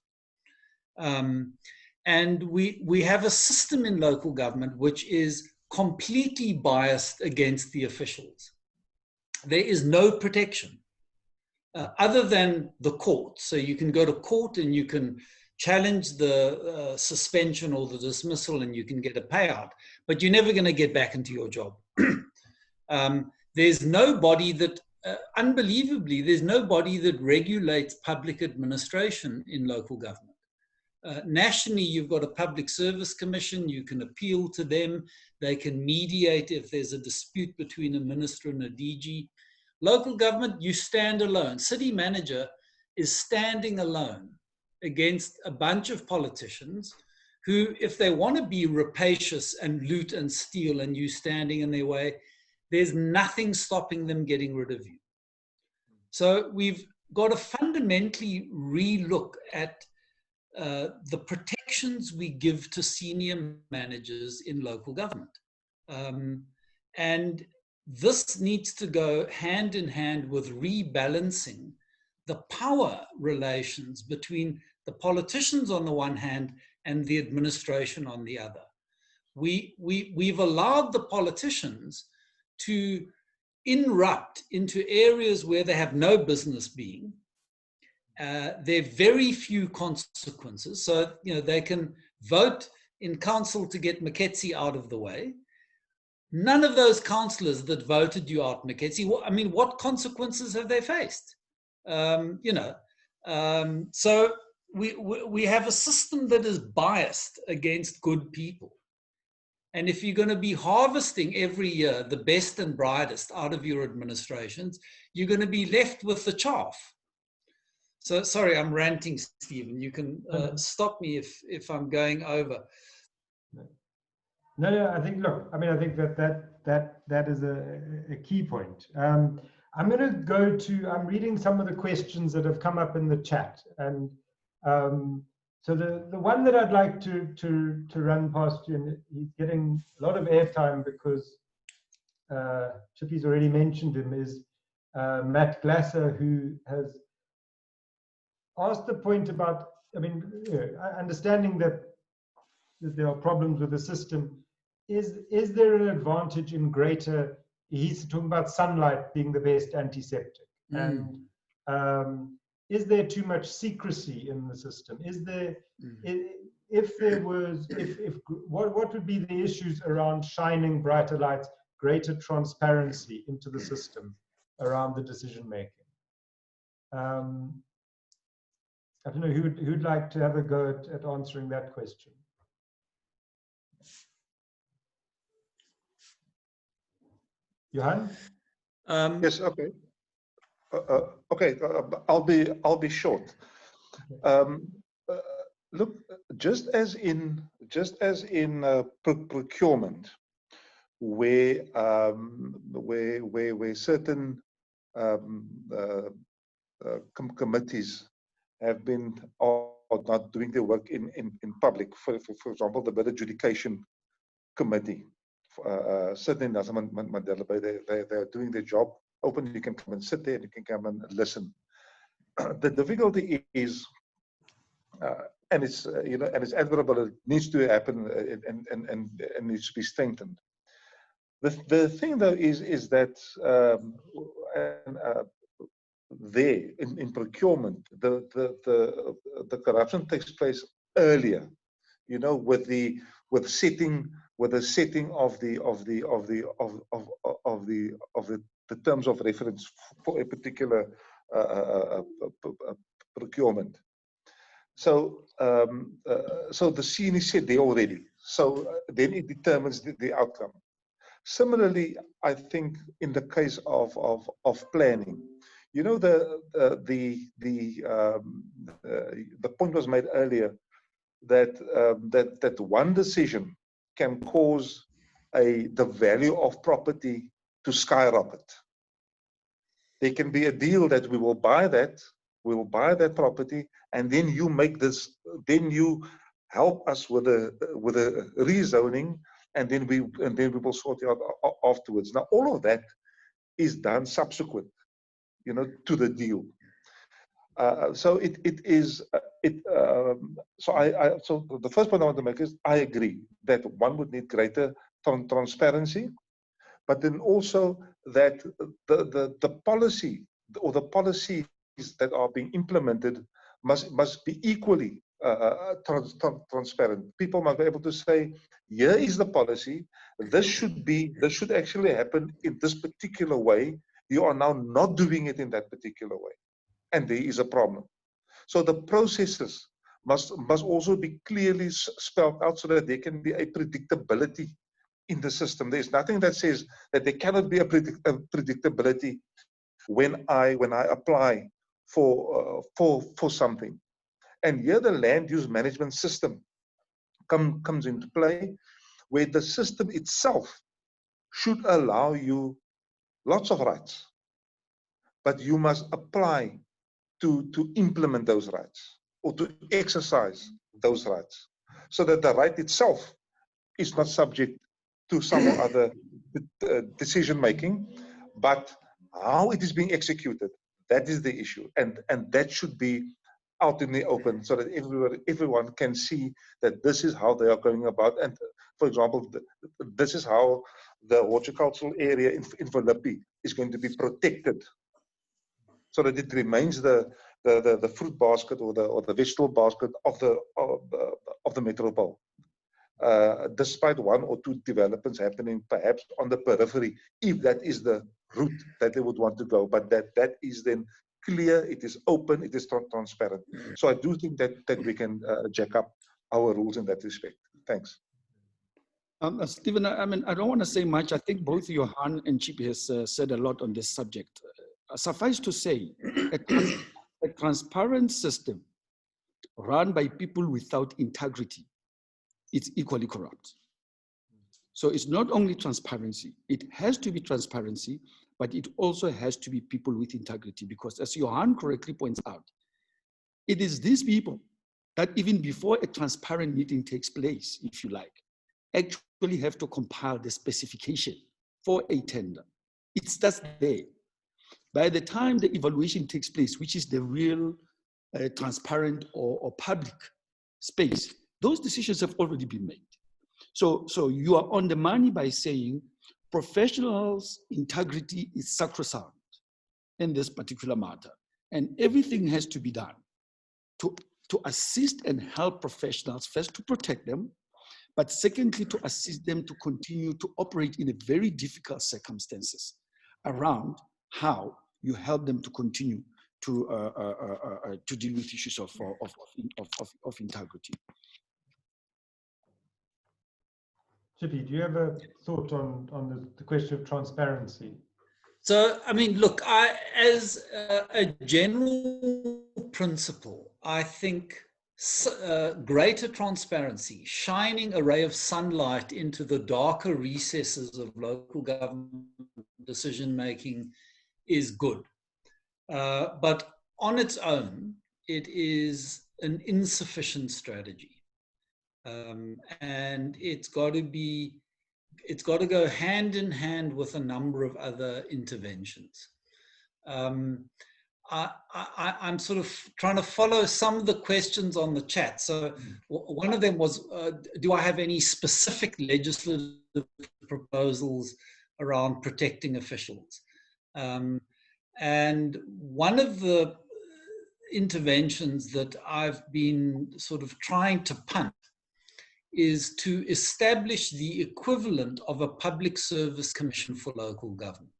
And we have a system in local government which is completely biased against the officials. There is no protection other than the court. So you can go to court and you can challenge the suspension or the dismissal and you can get a payout, but you're never going to get back into your job. There's nobody that, unbelievably, there's nobody that regulates public administration in local government. Nationally, you've got a public service commission. You can appeal to them. They can mediate if there's a dispute between a minister and a DG. Local government, you stand alone. City manager is standing alone against a bunch of politicians who, if they want to be rapacious and loot and steal and you standing in their way, there's nothing stopping them getting rid of you. So we've got to fundamentally relook at the protections we give to senior managers in local government. And this needs to go hand in hand with rebalancing the power relations between the politicians on the one hand and the administration on the other. We've allowed the politicians to erupt into areas where they have no business being. There are very few consequences. So, they can vote in council to get Maketsi out of the way. None of those councillors that voted you out, Maketsi, I mean, what consequences have they faced? So we have a system that is biased against good people. And if you're going to be harvesting every year the best and brightest out of your administrations, you're going to be left with the chaff. So sorry, I'm ranting, Stephen. You can stop me if I'm going over. No, I think, look, I mean, I think that is a key point. I'm going to go to, I'm reading some of the questions that have come up in the chat. And so the one that I'd like to run past you, and he's getting a lot of airtime because Chippy's already mentioned him, is Matt Glasser, who has asked the point about, I mean, understanding that there are problems with the system. Is there an advantage in greater, he's talking about sunlight being the best antiseptic. And is there too much secrecy in the system? Is there, if there was, what would be the issues around shining brighter lights, greater transparency into the system around the decision making? I don't know, who'd like to have a go at answering that question? Johan? Yes, okay. Okay, I'll be short. Look, just as in procurement, where certain committees have been are not doing their work in public. For example, the Bid Adjudication Committee. Certainly Nelson Mandela Bay, they're doing their job open. You can come and sit there and you can come and listen. The difficulty is, and it's and it's admirable. It needs to happen and needs to be strengthened. The thing though is that there in procurement, the corruption takes place earlier. You know, with the setting of the terms of reference for a particular procurement. So so the scene is set there already. So then it determines the outcome. Similarly, I think in the case of planning, you know, the point was made earlier that one decision can cause the value of property to skyrocket. There can be a deal that we will buy that property, and then you make this, then you help us with a rezoning, and then we will sort it out afterwards. Now all of that is done subsequent, you know, to the deal. So so the first point I want to make is I agree that one would need greater transparency, but then also that the policy or the policies that are being implemented must be equally transparent. People must be able to say, here is the policy. This should actually happen in this particular way. You are now not doing it in that particular way, and there is a problem. So the processes must also be clearly spelled out so that there can be a predictability in the system. There's nothing that says that there cannot be a predictability when I apply for something. And here the land use management system comes into play, where the system itself should allow you lots of rights, but you must apply to implement those rights or to exercise those rights, so that the right itself is not subject to some other decision making, but how it is being executed, that is the issue, and that should be out in the open, so that everyone can see that this is how they are going about. And for example, this is how the horticultural area in Philippi is going to be protected, so that it remains the fruit basket or the vegetable basket of the metropole. Despite one or two developments happening perhaps on the periphery, if that is the route that they would want to go, but that is then clear, it is open, it is transparent. So I do think that we can jack up our rules in that respect. Thanks. Stephen, I mean, I don't want to say much. I think both Johan and Chippy has said a lot on this subject. Suffice to say, a transparent system run by people without integrity, it's equally corrupt. So it's not only transparency, it has to be transparency, but it also has to be people with integrity, because as Johan correctly points out, it is these people that even before a transparent meeting takes place, if you like, actually have to compile the specification for a tender. It's just there. By the time the evaluation takes place, which is the real transparent or public space, those decisions have already been made. So you are on the money by saying professionals' integrity is sacrosanct in this particular matter, and everything has to be done to assist and help professionals, first to protect them, but secondly, to assist them to continue to operate in a very difficult circumstances around how you help them to continue to deal with issues of integrity. Chippy, do you have a thought on the question of transparency? So, I mean, look, as a general principle, I think greater transparency, shining a ray of sunlight into the darker recesses of local government decision-making is good. But on its own, it is an insufficient strategy. And it's got to go hand in hand with a number of other interventions. I'm sort of trying to follow some of the questions on the chat. So one of them was, do I have any specific legislative proposals around protecting officials? And one of the interventions that I've been sort of trying to punt is to establish the equivalent of a public service commission for local government,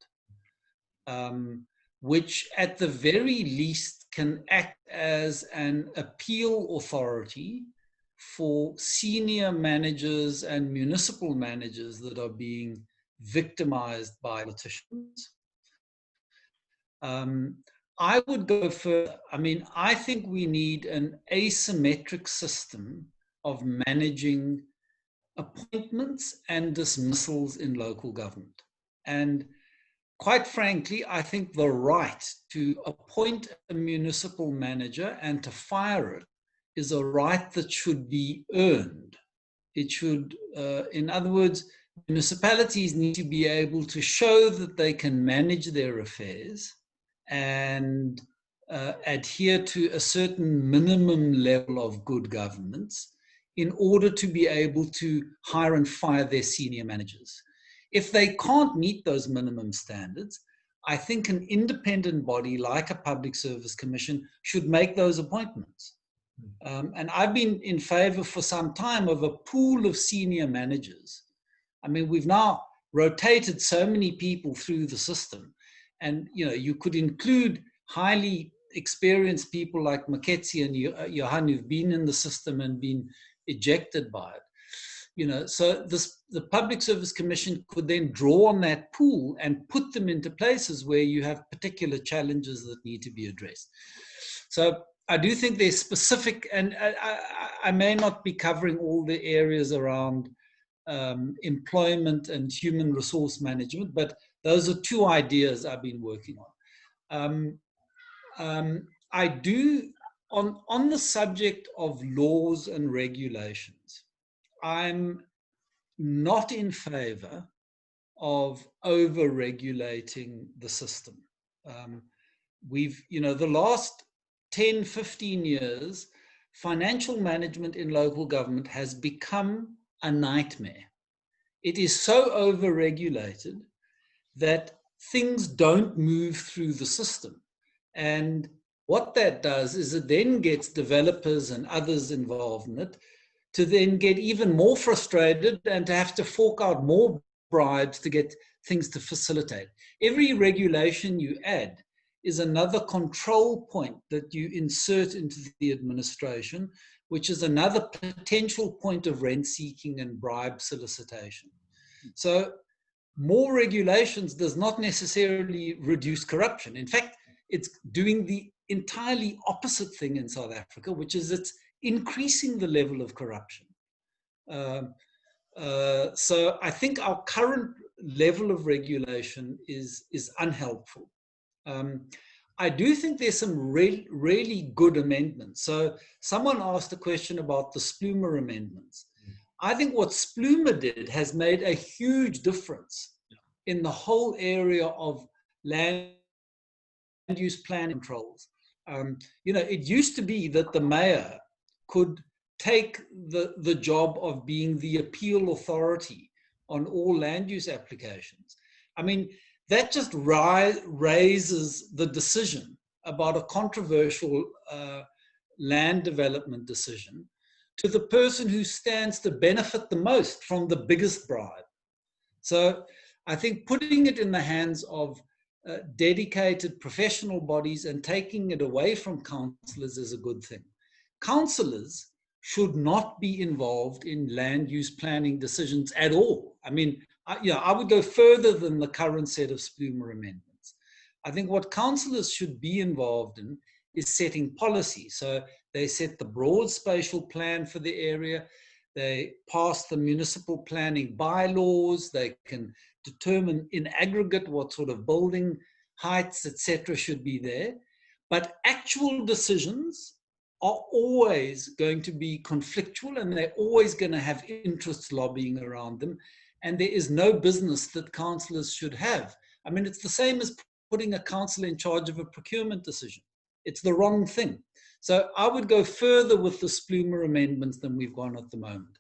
which at the very least can act as an appeal authority for senior managers and municipal managers that are being victimized by politicians. I would go further. I mean, I think we need an asymmetric system of managing appointments and dismissals in local government. And quite frankly, I think the right to appoint a municipal manager and to fire it is a right that should be earned. It should, in other words, municipalities need to be able to show that they can manage their affairs and adhere to a certain minimum level of good governance in order to be able to hire and fire their senior managers. If they can't meet those minimum standards, I think an independent body like a public service commission should make those appointments. And I've been in favor for some time of a pool of senior managers. I mean, we've now rotated so many people through the system, and you could include highly experienced people like Maketsi and Johan who've been in the system and been ejected by it. So the Public Service Commission could then draw on that pool and put them into places where you have particular challenges that need to be addressed. So I do think there's specific, and I may not be covering all the areas around employment and human resource management, but those are two ideas I've been working on. I do, on the subject of laws and regulations, I'm not in favor of over-regulating the system. The last 10, 15 years, financial management in local government has become a nightmare. It is so over-regulated that things don't move through the system. And what that does is it then gets developers and others involved in it to then get even more frustrated and to have to fork out more bribes to get things to facilitate. Every regulation you add is another control point that you insert into the administration, which is another potential point of rent seeking and bribe solicitation. So more regulations does not necessarily reduce corruption. In fact, it's doing the entirely opposite thing in South Africa, which is it's increasing the level of corruption. So I think our current level of regulation is unhelpful. I do think there's some really good amendments. So someone asked a question about the Spluma Amendments. I think what Spluma did has made a huge difference in the whole area of land use plan controls. It used to be that the mayor could take the job of being the appeal authority on all land use applications. I mean, that just raises the decision about a controversial land development decision to the person who stands to benefit the most from the biggest bribe. So I think putting it in the hands of dedicated professional bodies and taking it away from councillors is a good thing. Councillors should not be involved in land use planning decisions at all. I mean, I would go further than the current set of Spluma Amendments. I think what councillors should be involved in is setting policy. So they set the broad spatial plan for the area, they pass the municipal planning bylaws, they can determine in aggregate what sort of building heights, etc., should be there. But actual decisions are always going to be conflictual, and they're always going to have interests lobbying around them. And there is no business that councillors should have. I mean, it's the same as putting a councillor in charge of a procurement decision. It's the wrong thing. So I would go further with the Spluma Amendments than we've gone at the moment.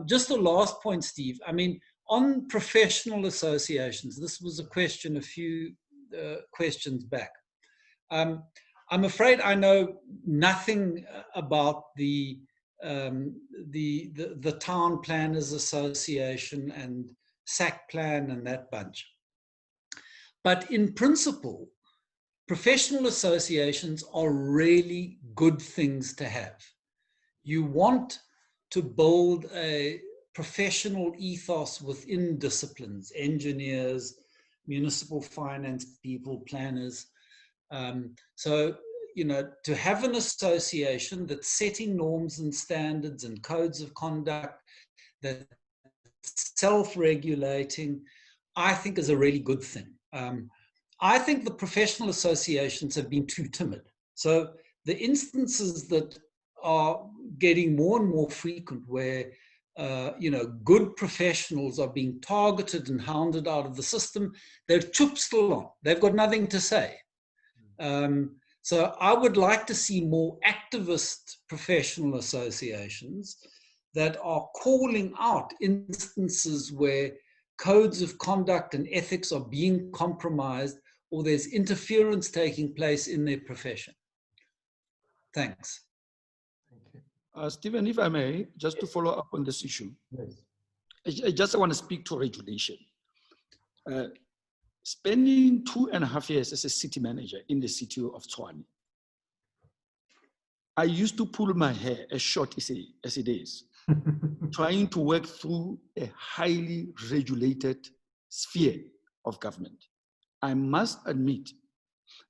Just the last point, Steve. I mean, on professional associations, this was a question a few questions back. I'm afraid I know nothing about the Town Planners Association and SAC Plan and that bunch. But in principle, professional associations are really good things to have. You want to build a professional ethos within disciplines, engineers, municipal finance people, planners. So, to have an association that's setting norms and standards and codes of conduct, that's self-regulating, I think is a really good thing. I think the professional associations have been too timid. So the instances that are getting more and more frequent where good professionals are being targeted and hounded out of the system, they're chup still on. They've got nothing to say. So I would like to see more activist professional associations that are calling out instances where codes of conduct and ethics are being compromised or there's interference taking place in their profession. Thanks. Thank you. Stephen, if I may, just to follow up on this issue. Yes. I just want to speak to regulation. Spending 2.5 years as a city manager in the city of Tshwane, I used to pull my hair as short as it is, trying to work through a highly regulated sphere of government. I must admit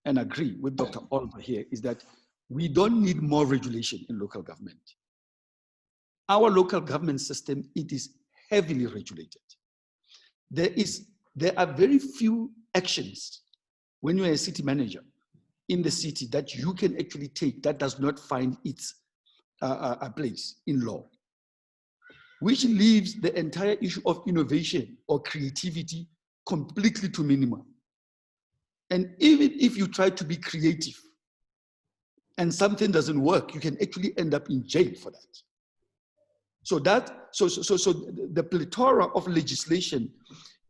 and agree with Dr. Oliver here is that we don't need more regulation in local government. Our local government system, it is heavily regulated. There are very few actions when you are a city manager in the city that you can actually take that does not find its a place in law, which leaves the entire issue of innovation or creativity completely to minimum. And even if you try to be creative and something doesn't work, you can actually end up in jail for that. So the plethora of legislation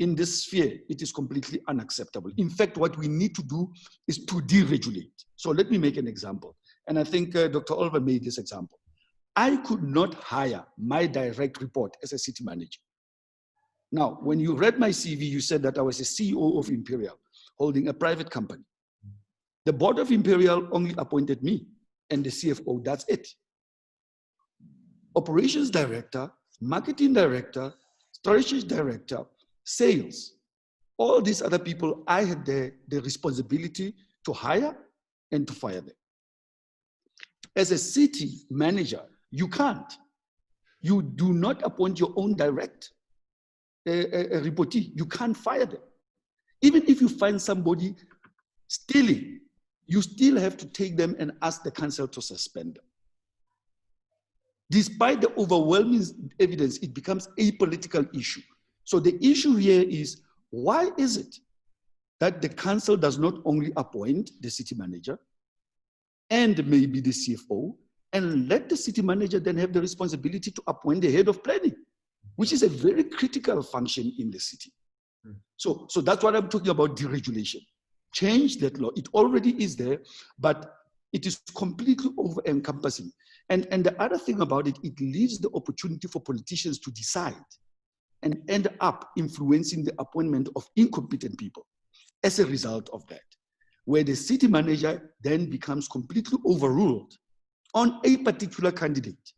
in this sphere, it is completely unacceptable. In fact, what we need to do is to deregulate. So let me make an example. And I think Dr. Oliver made this example. I could not hire my direct report as a city manager. Now, when you read my CV, you said that I was a CEO of Imperial, holding a private company. The board of Imperial only appointed me and the CFO, that's it. Operations director, marketing director, strategy director, sales, all these other people, I had the responsibility to hire and to fire them. As a city manager, you can't. You do not appoint your own direct reportee. You can't fire them. Even if you find somebody stealing, you still have to take them and ask the council to suspend them. Despite the overwhelming evidence, it becomes a political issue. So the issue here is, why is it that the council does not only appoint the city manager and maybe the CFO, and let the city manager then have the responsibility to appoint the head of planning, which is a very critical function in the city. So that's what I'm talking about, deregulation. Change that law. It already is there, but it is completely over-encompassing. And the other thing about it, it leaves the opportunity for politicians to decide and end up influencing the appointment of incompetent people as a result of that, where the city manager then becomes completely overruled on a particular candidate,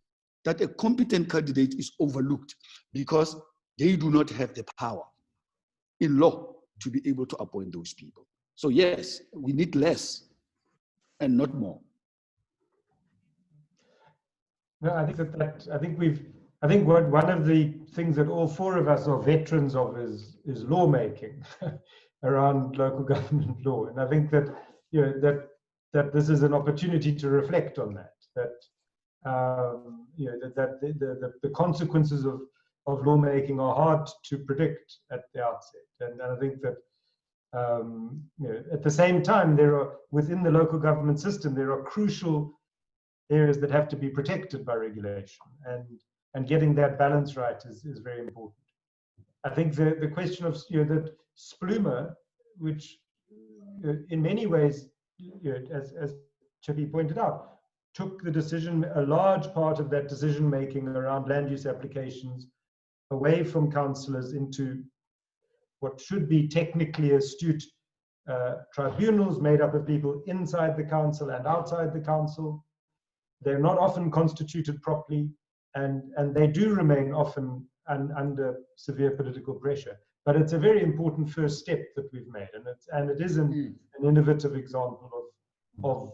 that a competent candidate is overlooked because they do not have the power in law to be able to appoint those people. So yes, we need less and not more. No, I think one of the things that all four of us are veterans of is lawmaking around local government law, and I think that that this is an opportunity to reflect on that. The consequences of lawmaking are hard to predict at the outset, and I think that at the same time, there are within the local government system there are crucial areas that have to be protected by regulation, and getting that balance right is very important. I think the question of that Spluma, which in many ways, as Chippy pointed out, took the decision, a large part of that decision making around land use applications away from councillors into what should be technically astute tribunals made up of people inside the council and outside the council. They're not often constituted properly, and they do remain often under severe political pressure. But it's a very important first step that we've made, and it is an innovative example of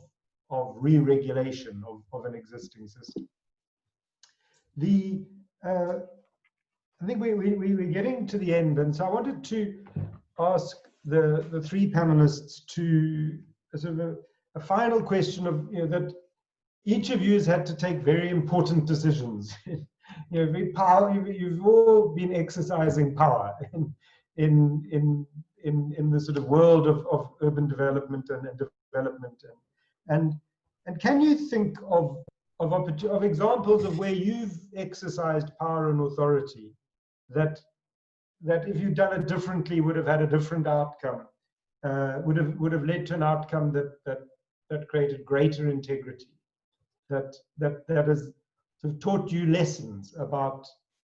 re-regulation of an existing system. I think we're getting to the end, and so I wanted to ask the three panelists to sort of a final question of that each of you has had to take very important decisions. You've all been exercising power in the sort of world of urban development and development, and can you think of examples of where you've exercised power and authority that if you'd done it differently would have had a different outcome, would have led to an outcome that created greater integrity, that has sort of taught you lessons about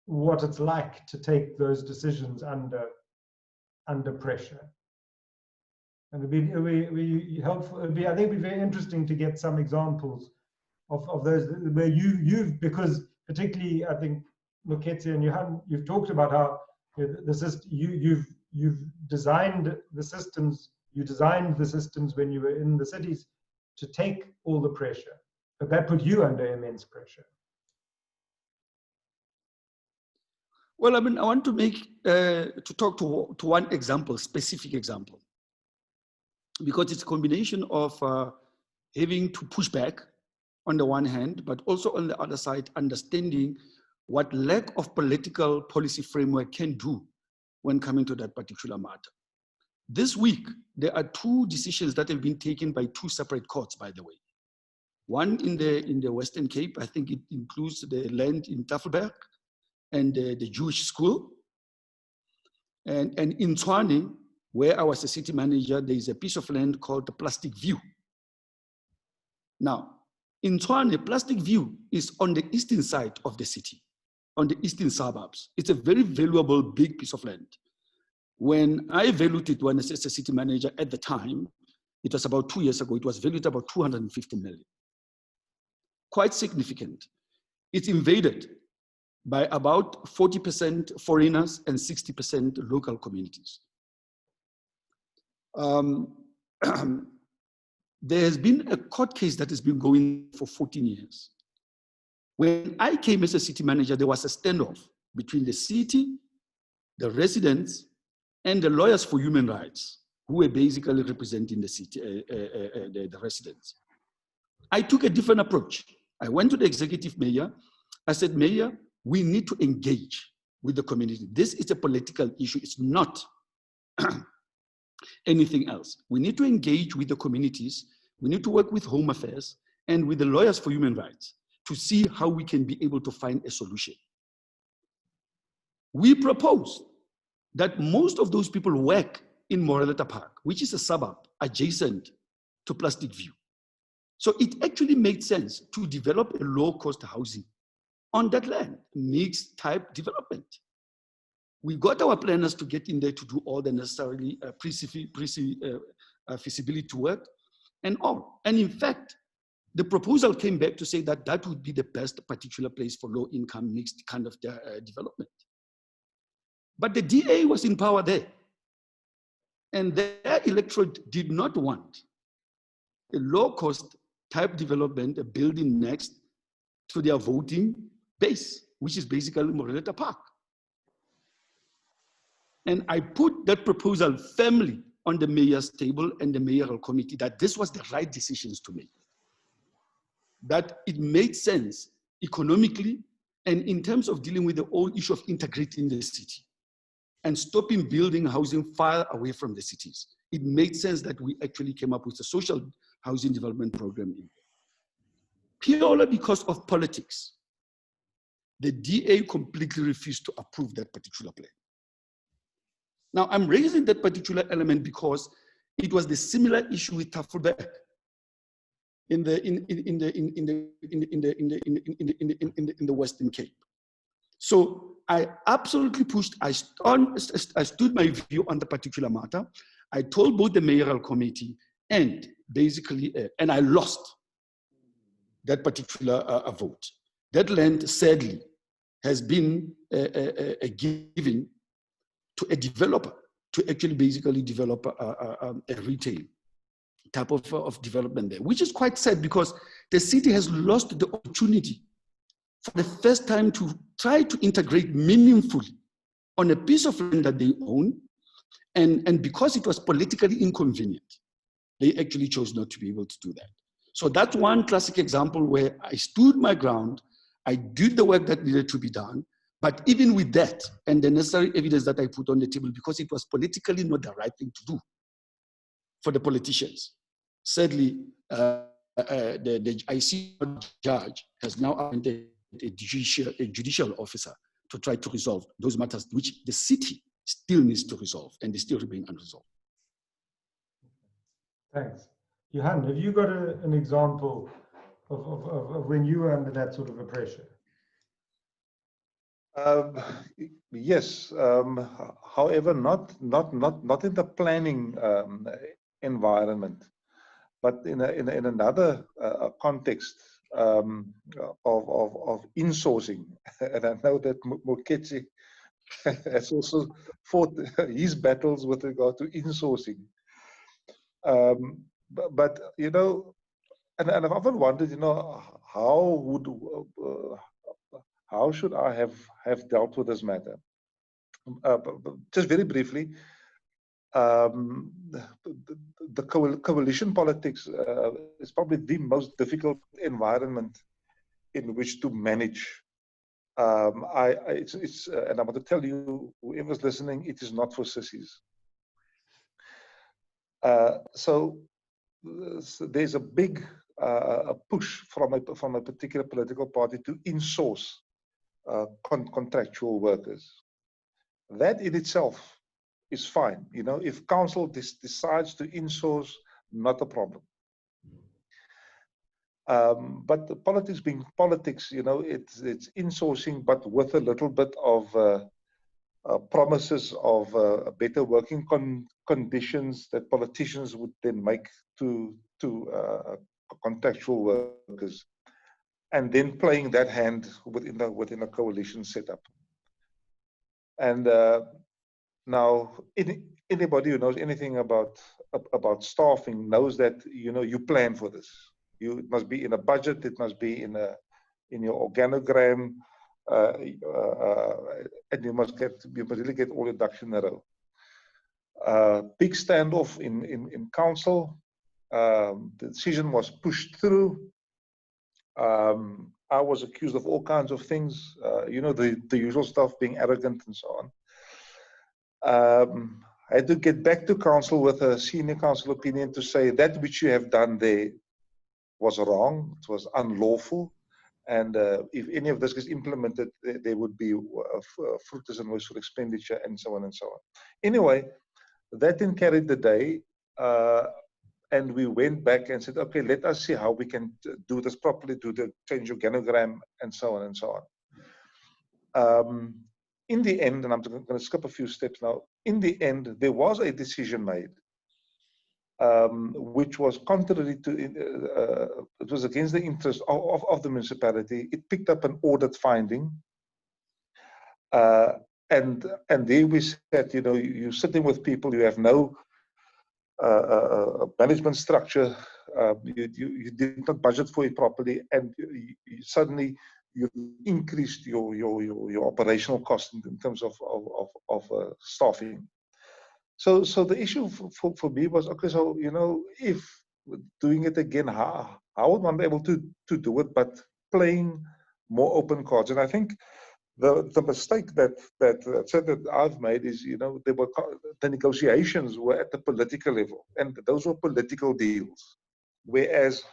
what it's like to take those decisions under pressure? And it'd be helpful. I think it'd be very interesting to get some examples of those where you've, because particularly I think Loketse and Johan, you've talked about how you've designed the systems. You designed the systems when you were in the cities to take all the pressure, but that put you under immense pressure. Well, I mean, I want to talk to one example, specific example, because it's a combination of having to push back on the one hand, but also on the other side, understanding what lack of political policy framework can do when coming to that particular matter. This week, there are two decisions that have been taken by two separate courts, by the way. One in the Western Cape, I think it includes the land in Tafelberg and the Jewish school. And in Tshwane, where I was a city manager, there is a piece of land called the Plastic View. Now, in Tshwane, Plastic View is on the eastern side of the city, on the eastern suburbs. It's a very valuable, big piece of land. When I valued it when I was a city manager at the time, it was about 2 years ago, it was valued about 250 million. Quite significant. It's invaded by about 40% foreigners and 60% local communities. there has been a court case that has been going for 14 years. When I came as a city manager, there was a standoff between the city, the residents, and the lawyers for human rights, who were basically representing the city, the residents. I took a different approach. I went to the executive mayor. I said, Mayor, we need to engage with the community. This is a political issue. It's not anything else. We need to engage with the communities. We need to work with Home Affairs and with the lawyers for human rights to see how we can be able to find a solution. We proposed that most of those people work in Moreleta Park, which is a suburb adjacent to Plastic View. So it actually made sense to develop a low-cost housing on that land, mixed type development. We got our planners to get in there to do all the necessary feasibility work and all. And in fact, the proposal came back to say that that would be the best particular place for low-income mixed kind of development. But the DA was in power there. And their electorate did not want a low-cost type development, a building next to their voting base, which is basically Moreleta Park. And I put that proposal firmly on the mayor's table and the mayoral committee that this was the right decisions to make. That it made sense economically and in terms of dealing with the whole issue of integrity in the city and stopping building housing far away from the cities. It made sense that we actually came up with a social housing development program. Purely because of politics, the DA completely refused to approve that particular plan. Now, I'm raising that particular element because it was the similar issue with Tafelberg in the Western Cape. So I absolutely pushed, I stood my view on the particular matter. I told both the mayoral committee and basically, and I lost that particular vote. That land, sadly, has been given to a developer to actually basically develop a retail type of development there, which is quite sad because the city has lost the opportunity for the first time to try to integrate meaningfully on a piece of land that they own. And because it was politically inconvenient, they actually chose not to be able to do that. So that's one classic example where I stood my ground, I did the work that needed to be done, but even with that and the necessary evidence that I put on the table, because it was politically not the right thing to do for the politicians. Sadly, the ICC judge has now appointed a judicial officer to try to resolve those matters which the city still needs to resolve, and they still remain unresolved. Thanks. Johan, have you got an example of when you were under that sort of a pressure? Yes. However, not in the planning environment, but in another context of insourcing. And I know that Moketsi has also fought his battles with regard to insourcing. But you know, and I've often wondered, you know, how should I have dealt with this matter? Just very briefly, the coalition politics is probably the most difficult environment in which to manage. And I want to tell you, whoever's listening, it is not for sissies. So there's a big push from a particular political party to insource contractual workers. That in itself is fine. You know, if council decides to insource, not a problem. But the politics being politics, you know, it's insourcing, but with a little bit of promises of better working conditions that politicians would then make to contractual workers, and then playing that hand within a coalition setup. And Now, anybody who knows anything about staffing knows that you plan for this. It must be in a budget. It must be in your organogram, and you must really get all your ducks in a row. Big standoff in council. The decision was pushed through. I was accused of all kinds of things. The usual stuff, being arrogant and so on. I had to get back to council with a senior council opinion to say that which you have done there was wrong, it was unlawful, and if any of this is implemented, there would be fruitless and wasteful expenditure, and so on and so on. Anyway, that then carried the day, and we went back and said, okay, let us see how we can do this properly, do the change organogram, and so on and so on. In the end, and I'm going to skip a few steps now, in the end, there was a decision made, which was contrary to, it was against the interest of the municipality. It picked up an audit finding. And there we said, you're sitting with people, you have no management structure, you did not budget for it properly, and suddenly you increased your operational cost in terms of staffing. So the issue for me was, okay, so if doing it again, how would one be able to do it, but playing more open cards? And I think the mistake that I've made is, the negotiations were at the political level, and those were political deals, whereas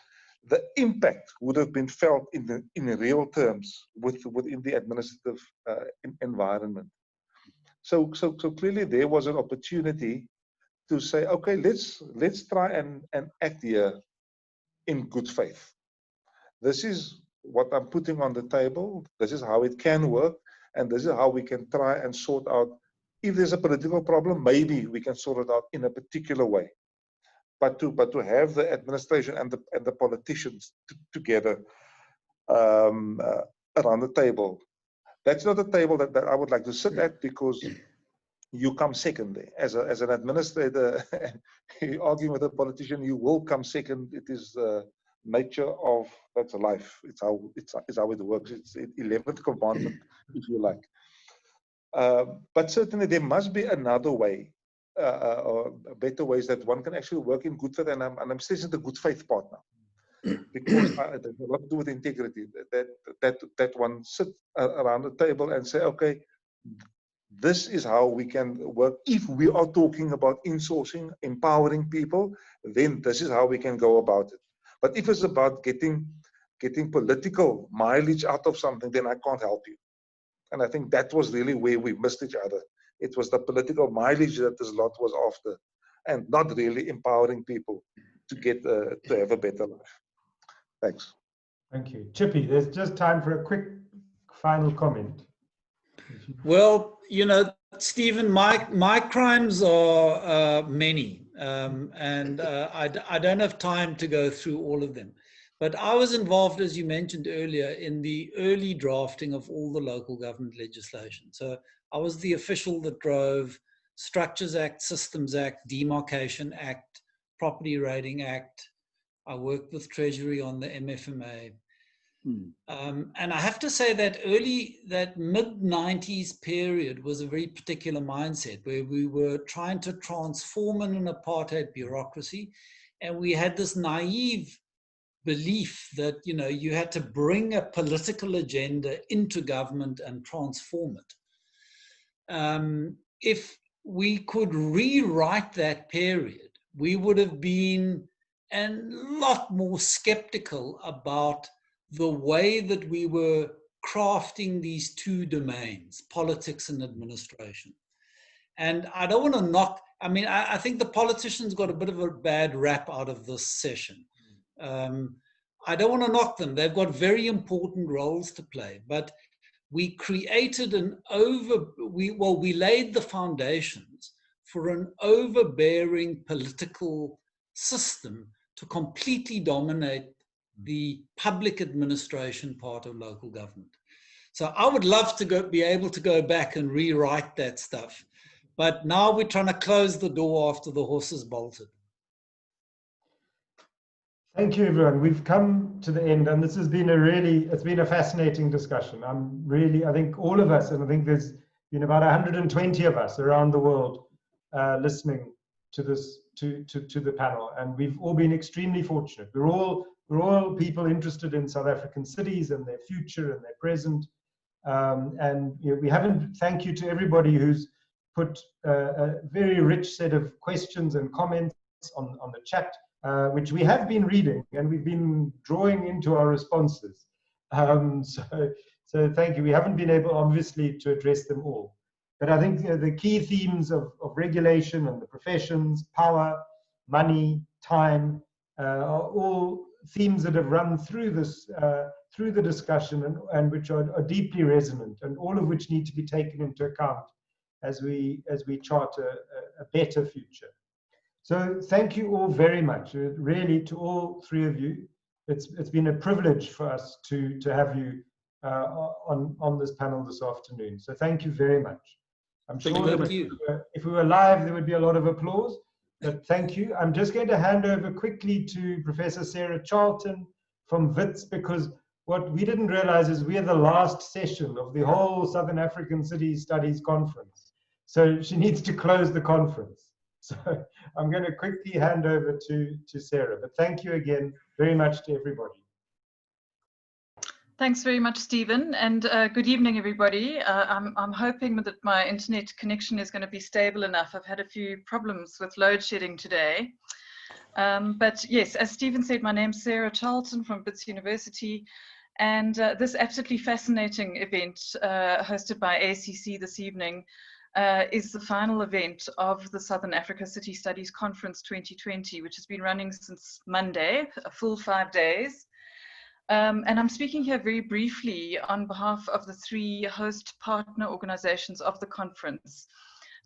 the impact would have been felt in real terms within the administrative environment. So clearly there was an opportunity to say, okay, let's try and act here in good faith. This is what I'm putting on the table. This is how it can work, and this is how we can try and sort out. If there's a political problem, maybe we can sort it out in a particular way. But to have the administration and the politicians together around the table, that's not a table that I would like to sit at, because you come second there. As an administrator, you argue with a politician, you will come second. It is the nature of, that's life. It's how it works. It's 11th commandment, if you like. But certainly there must be another way, or better ways that one can actually work in good faith. And I'm stressing the good faith part now, because there's a lot to do with integrity. That one sit around the table and say, okay, this is how we can work. If we are talking about insourcing, empowering people, then this is how we can go about it. But if it's about getting political mileage out of something, then I can't help you. And I think that was really where we missed each other. It was the political mileage that this lot was after, and not really empowering people to get to have a better life. Thanks. Thank you. Chippy, there's just time for a quick final comment. Well, Stephen, my crimes are many, and I don't have time to go through all of them. But I was involved, as you mentioned earlier, in the early drafting of all the local government legislation. So I was the official that drove Structures Act, Systems Act, Demarcation Act, Property Rating Act. I worked with Treasury on the MFMA. And I have to say that that mid-90s period was a very particular mindset, where we were trying to transform an apartheid bureaucracy. And we had this naive belief that, you had to bring a political agenda into government and transform it. If we could rewrite that period, we would have been a lot more skeptical about the way that we were crafting these two domains, politics and administration. And I don't want to knock, I think the politicians got a bit of a bad rap out of this session. I don't want to knock them. They've got very important roles to play, but we created we laid the foundations for an overbearing political system to completely dominate the public administration part of local government. So I would love to be able to go back and rewrite that stuff. But now we're trying to close the door after the horse has bolted. Thank you, everyone. We've come to the end, and this has been it's been a fascinating discussion. I think all of us, and I think there's been about 120 of us around the world listening to this, to the panel, and we've all been extremely fortunate. We're all people interested in South African cities and their future and their present. And we haven't, thank you to everybody who's put a very rich set of questions and comments on the chat, which we have been reading and we've been drawing into our responses. So thank you. We haven't been able, obviously, to address them all. But I think the key themes of regulation and the professions, power, money, time, are all themes that have run through this, through the discussion, and which are deeply resonant, and all of which need to be taken into account as we chart a better future. So thank you all very much, really, to all three of you. It's been a privilege for us to have you on this panel this afternoon. So thank you very much. I'm sure that if we were live, there would be a lot of applause, but thank you. I'm just going to hand over quickly to Professor Sarah Charlton from WITS, because what we didn't realize is we are the last session of the whole Southern African Cities Studies Conference. So she needs to close the conference. So I'm going to quickly hand over to Sarah, but thank you again very much to everybody. Thanks very much, Stephen, and good evening, everybody. I'm hoping that my internet connection is going to be stable enough. I've had a few problems with load shedding today. But yes, as Stephen said, my name's Sarah Charlton from Wits University, and this absolutely fascinating event hosted by ACC this evening is the final event of the Southern Africa City Studies Conference 2020, which has been running since Monday, a full 5 days. And I'm speaking here very briefly on behalf of the three host partner organizations of the conference.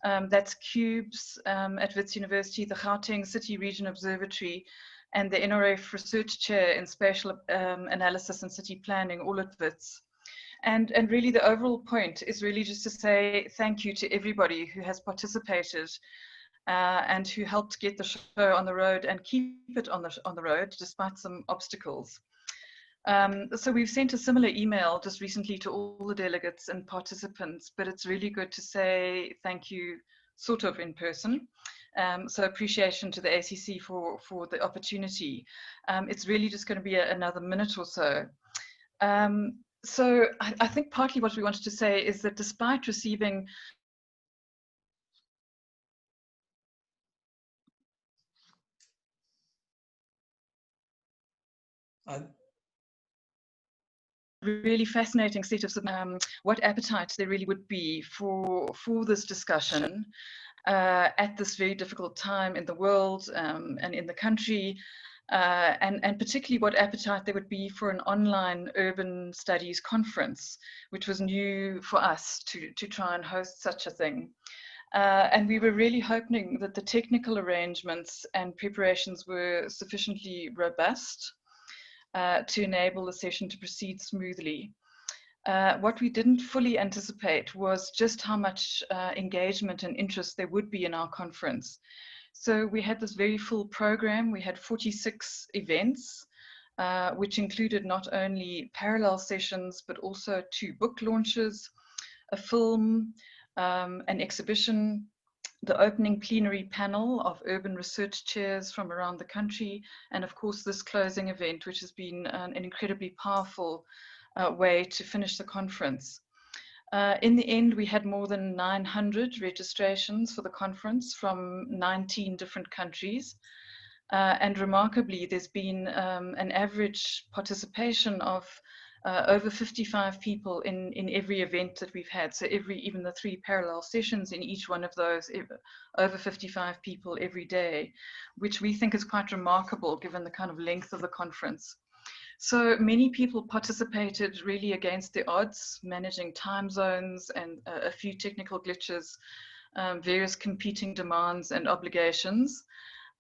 That's CUBES at Wits University, the Gauteng City Region Observatory, and the NRF Research Chair in Spatial Analysis and City Planning, all at Wits. And really the overall point is really just to say thank you to everybody who has participated and who helped get the show on the road and keep it on the road despite some obstacles. So we've sent a similar email just recently to all the delegates and participants, but it's really good to say thank you sort of in person. So appreciation to the ACC for the opportunity. It's really just going to be another minute or so. So I think partly what we wanted to say is that despite receiving really fascinating set of what appetite there really would be for this discussion at this very difficult time in the world and in the country, and particularly what appetite there would be for an online urban studies conference, which was new for us to try and host such a thing. And we were really hoping that the technical arrangements and preparations were sufficiently robust to enable the session to proceed smoothly. What we didn't fully anticipate was just how much engagement and interest there would be in our conference. So we had this very full program. We had 46 events, which included not only parallel sessions, but also 2 book launches, a film, an exhibition, the opening plenary panel of urban research chairs from around the country, and of course this closing event, which has been an incredibly powerful way to finish the conference. In the end, we had more than 900 registrations for the conference from 19 different countries. And remarkably, there's been an average participation of over 55 people in every event that we've had. So even the 3 parallel sessions, in each one of those, over 55 people every day, which we think is quite remarkable given the kind of length of the conference. So many people participated really against the odds, managing time zones and a few technical glitches, various competing demands and obligations,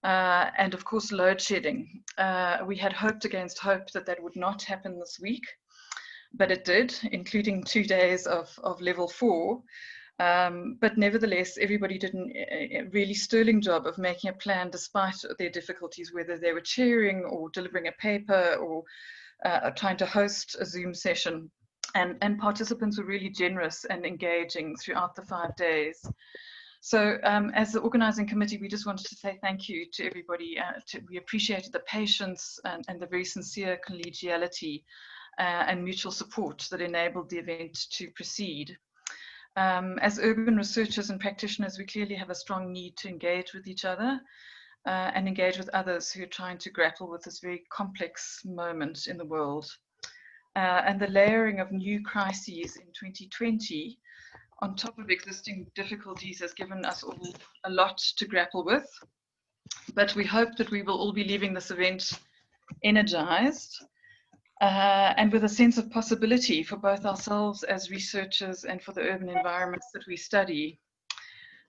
and of course load shedding. We had hoped against hope that that would not happen this week, but it did, including 2 days of level 4. But nevertheless, everybody did a really sterling job of making a plan despite their difficulties, whether they were chairing or delivering a paper or trying to host a Zoom session. And participants were really generous and engaging throughout the 5 days. So as the organizing committee, we just wanted to say thank you to everybody. We appreciated the patience and the very sincere collegiality and mutual support that enabled the event to proceed. As urban researchers and practitioners, we clearly have a strong need to engage with each other and engage with others who are trying to grapple with this very complex moment in the world. And the layering of new crises in 2020 on top of existing difficulties has given us all a lot to grapple with. But we hope that we will all be leaving this event energized and with a sense of possibility for both ourselves as researchers and for the urban environments that we study.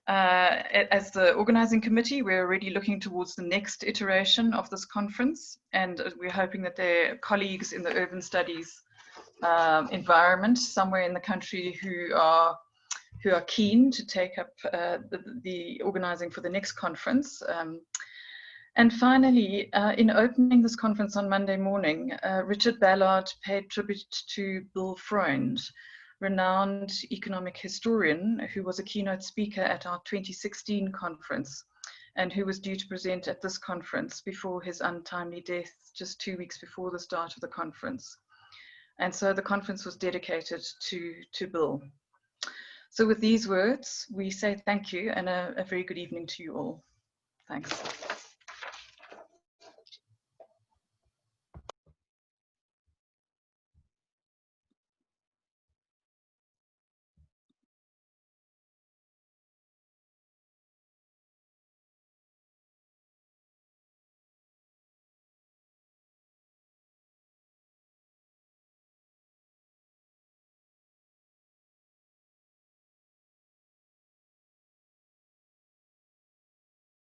As the organizing committee, we're already looking towards the next iteration of this conference, and we're hoping that their colleagues in the urban studies environment somewhere in the country who are keen to take up the organizing for the next conference. And finally, in opening this conference on Monday morning, Richard Ballard paid tribute to Bill Freund, renowned economic historian who was a keynote speaker at our 2016 conference and who was due to present at this conference before his untimely death just 2 weeks before the start of the conference. And so the conference was dedicated to Bill. So with these words, we say thank you and a very good evening to you all. Thanks.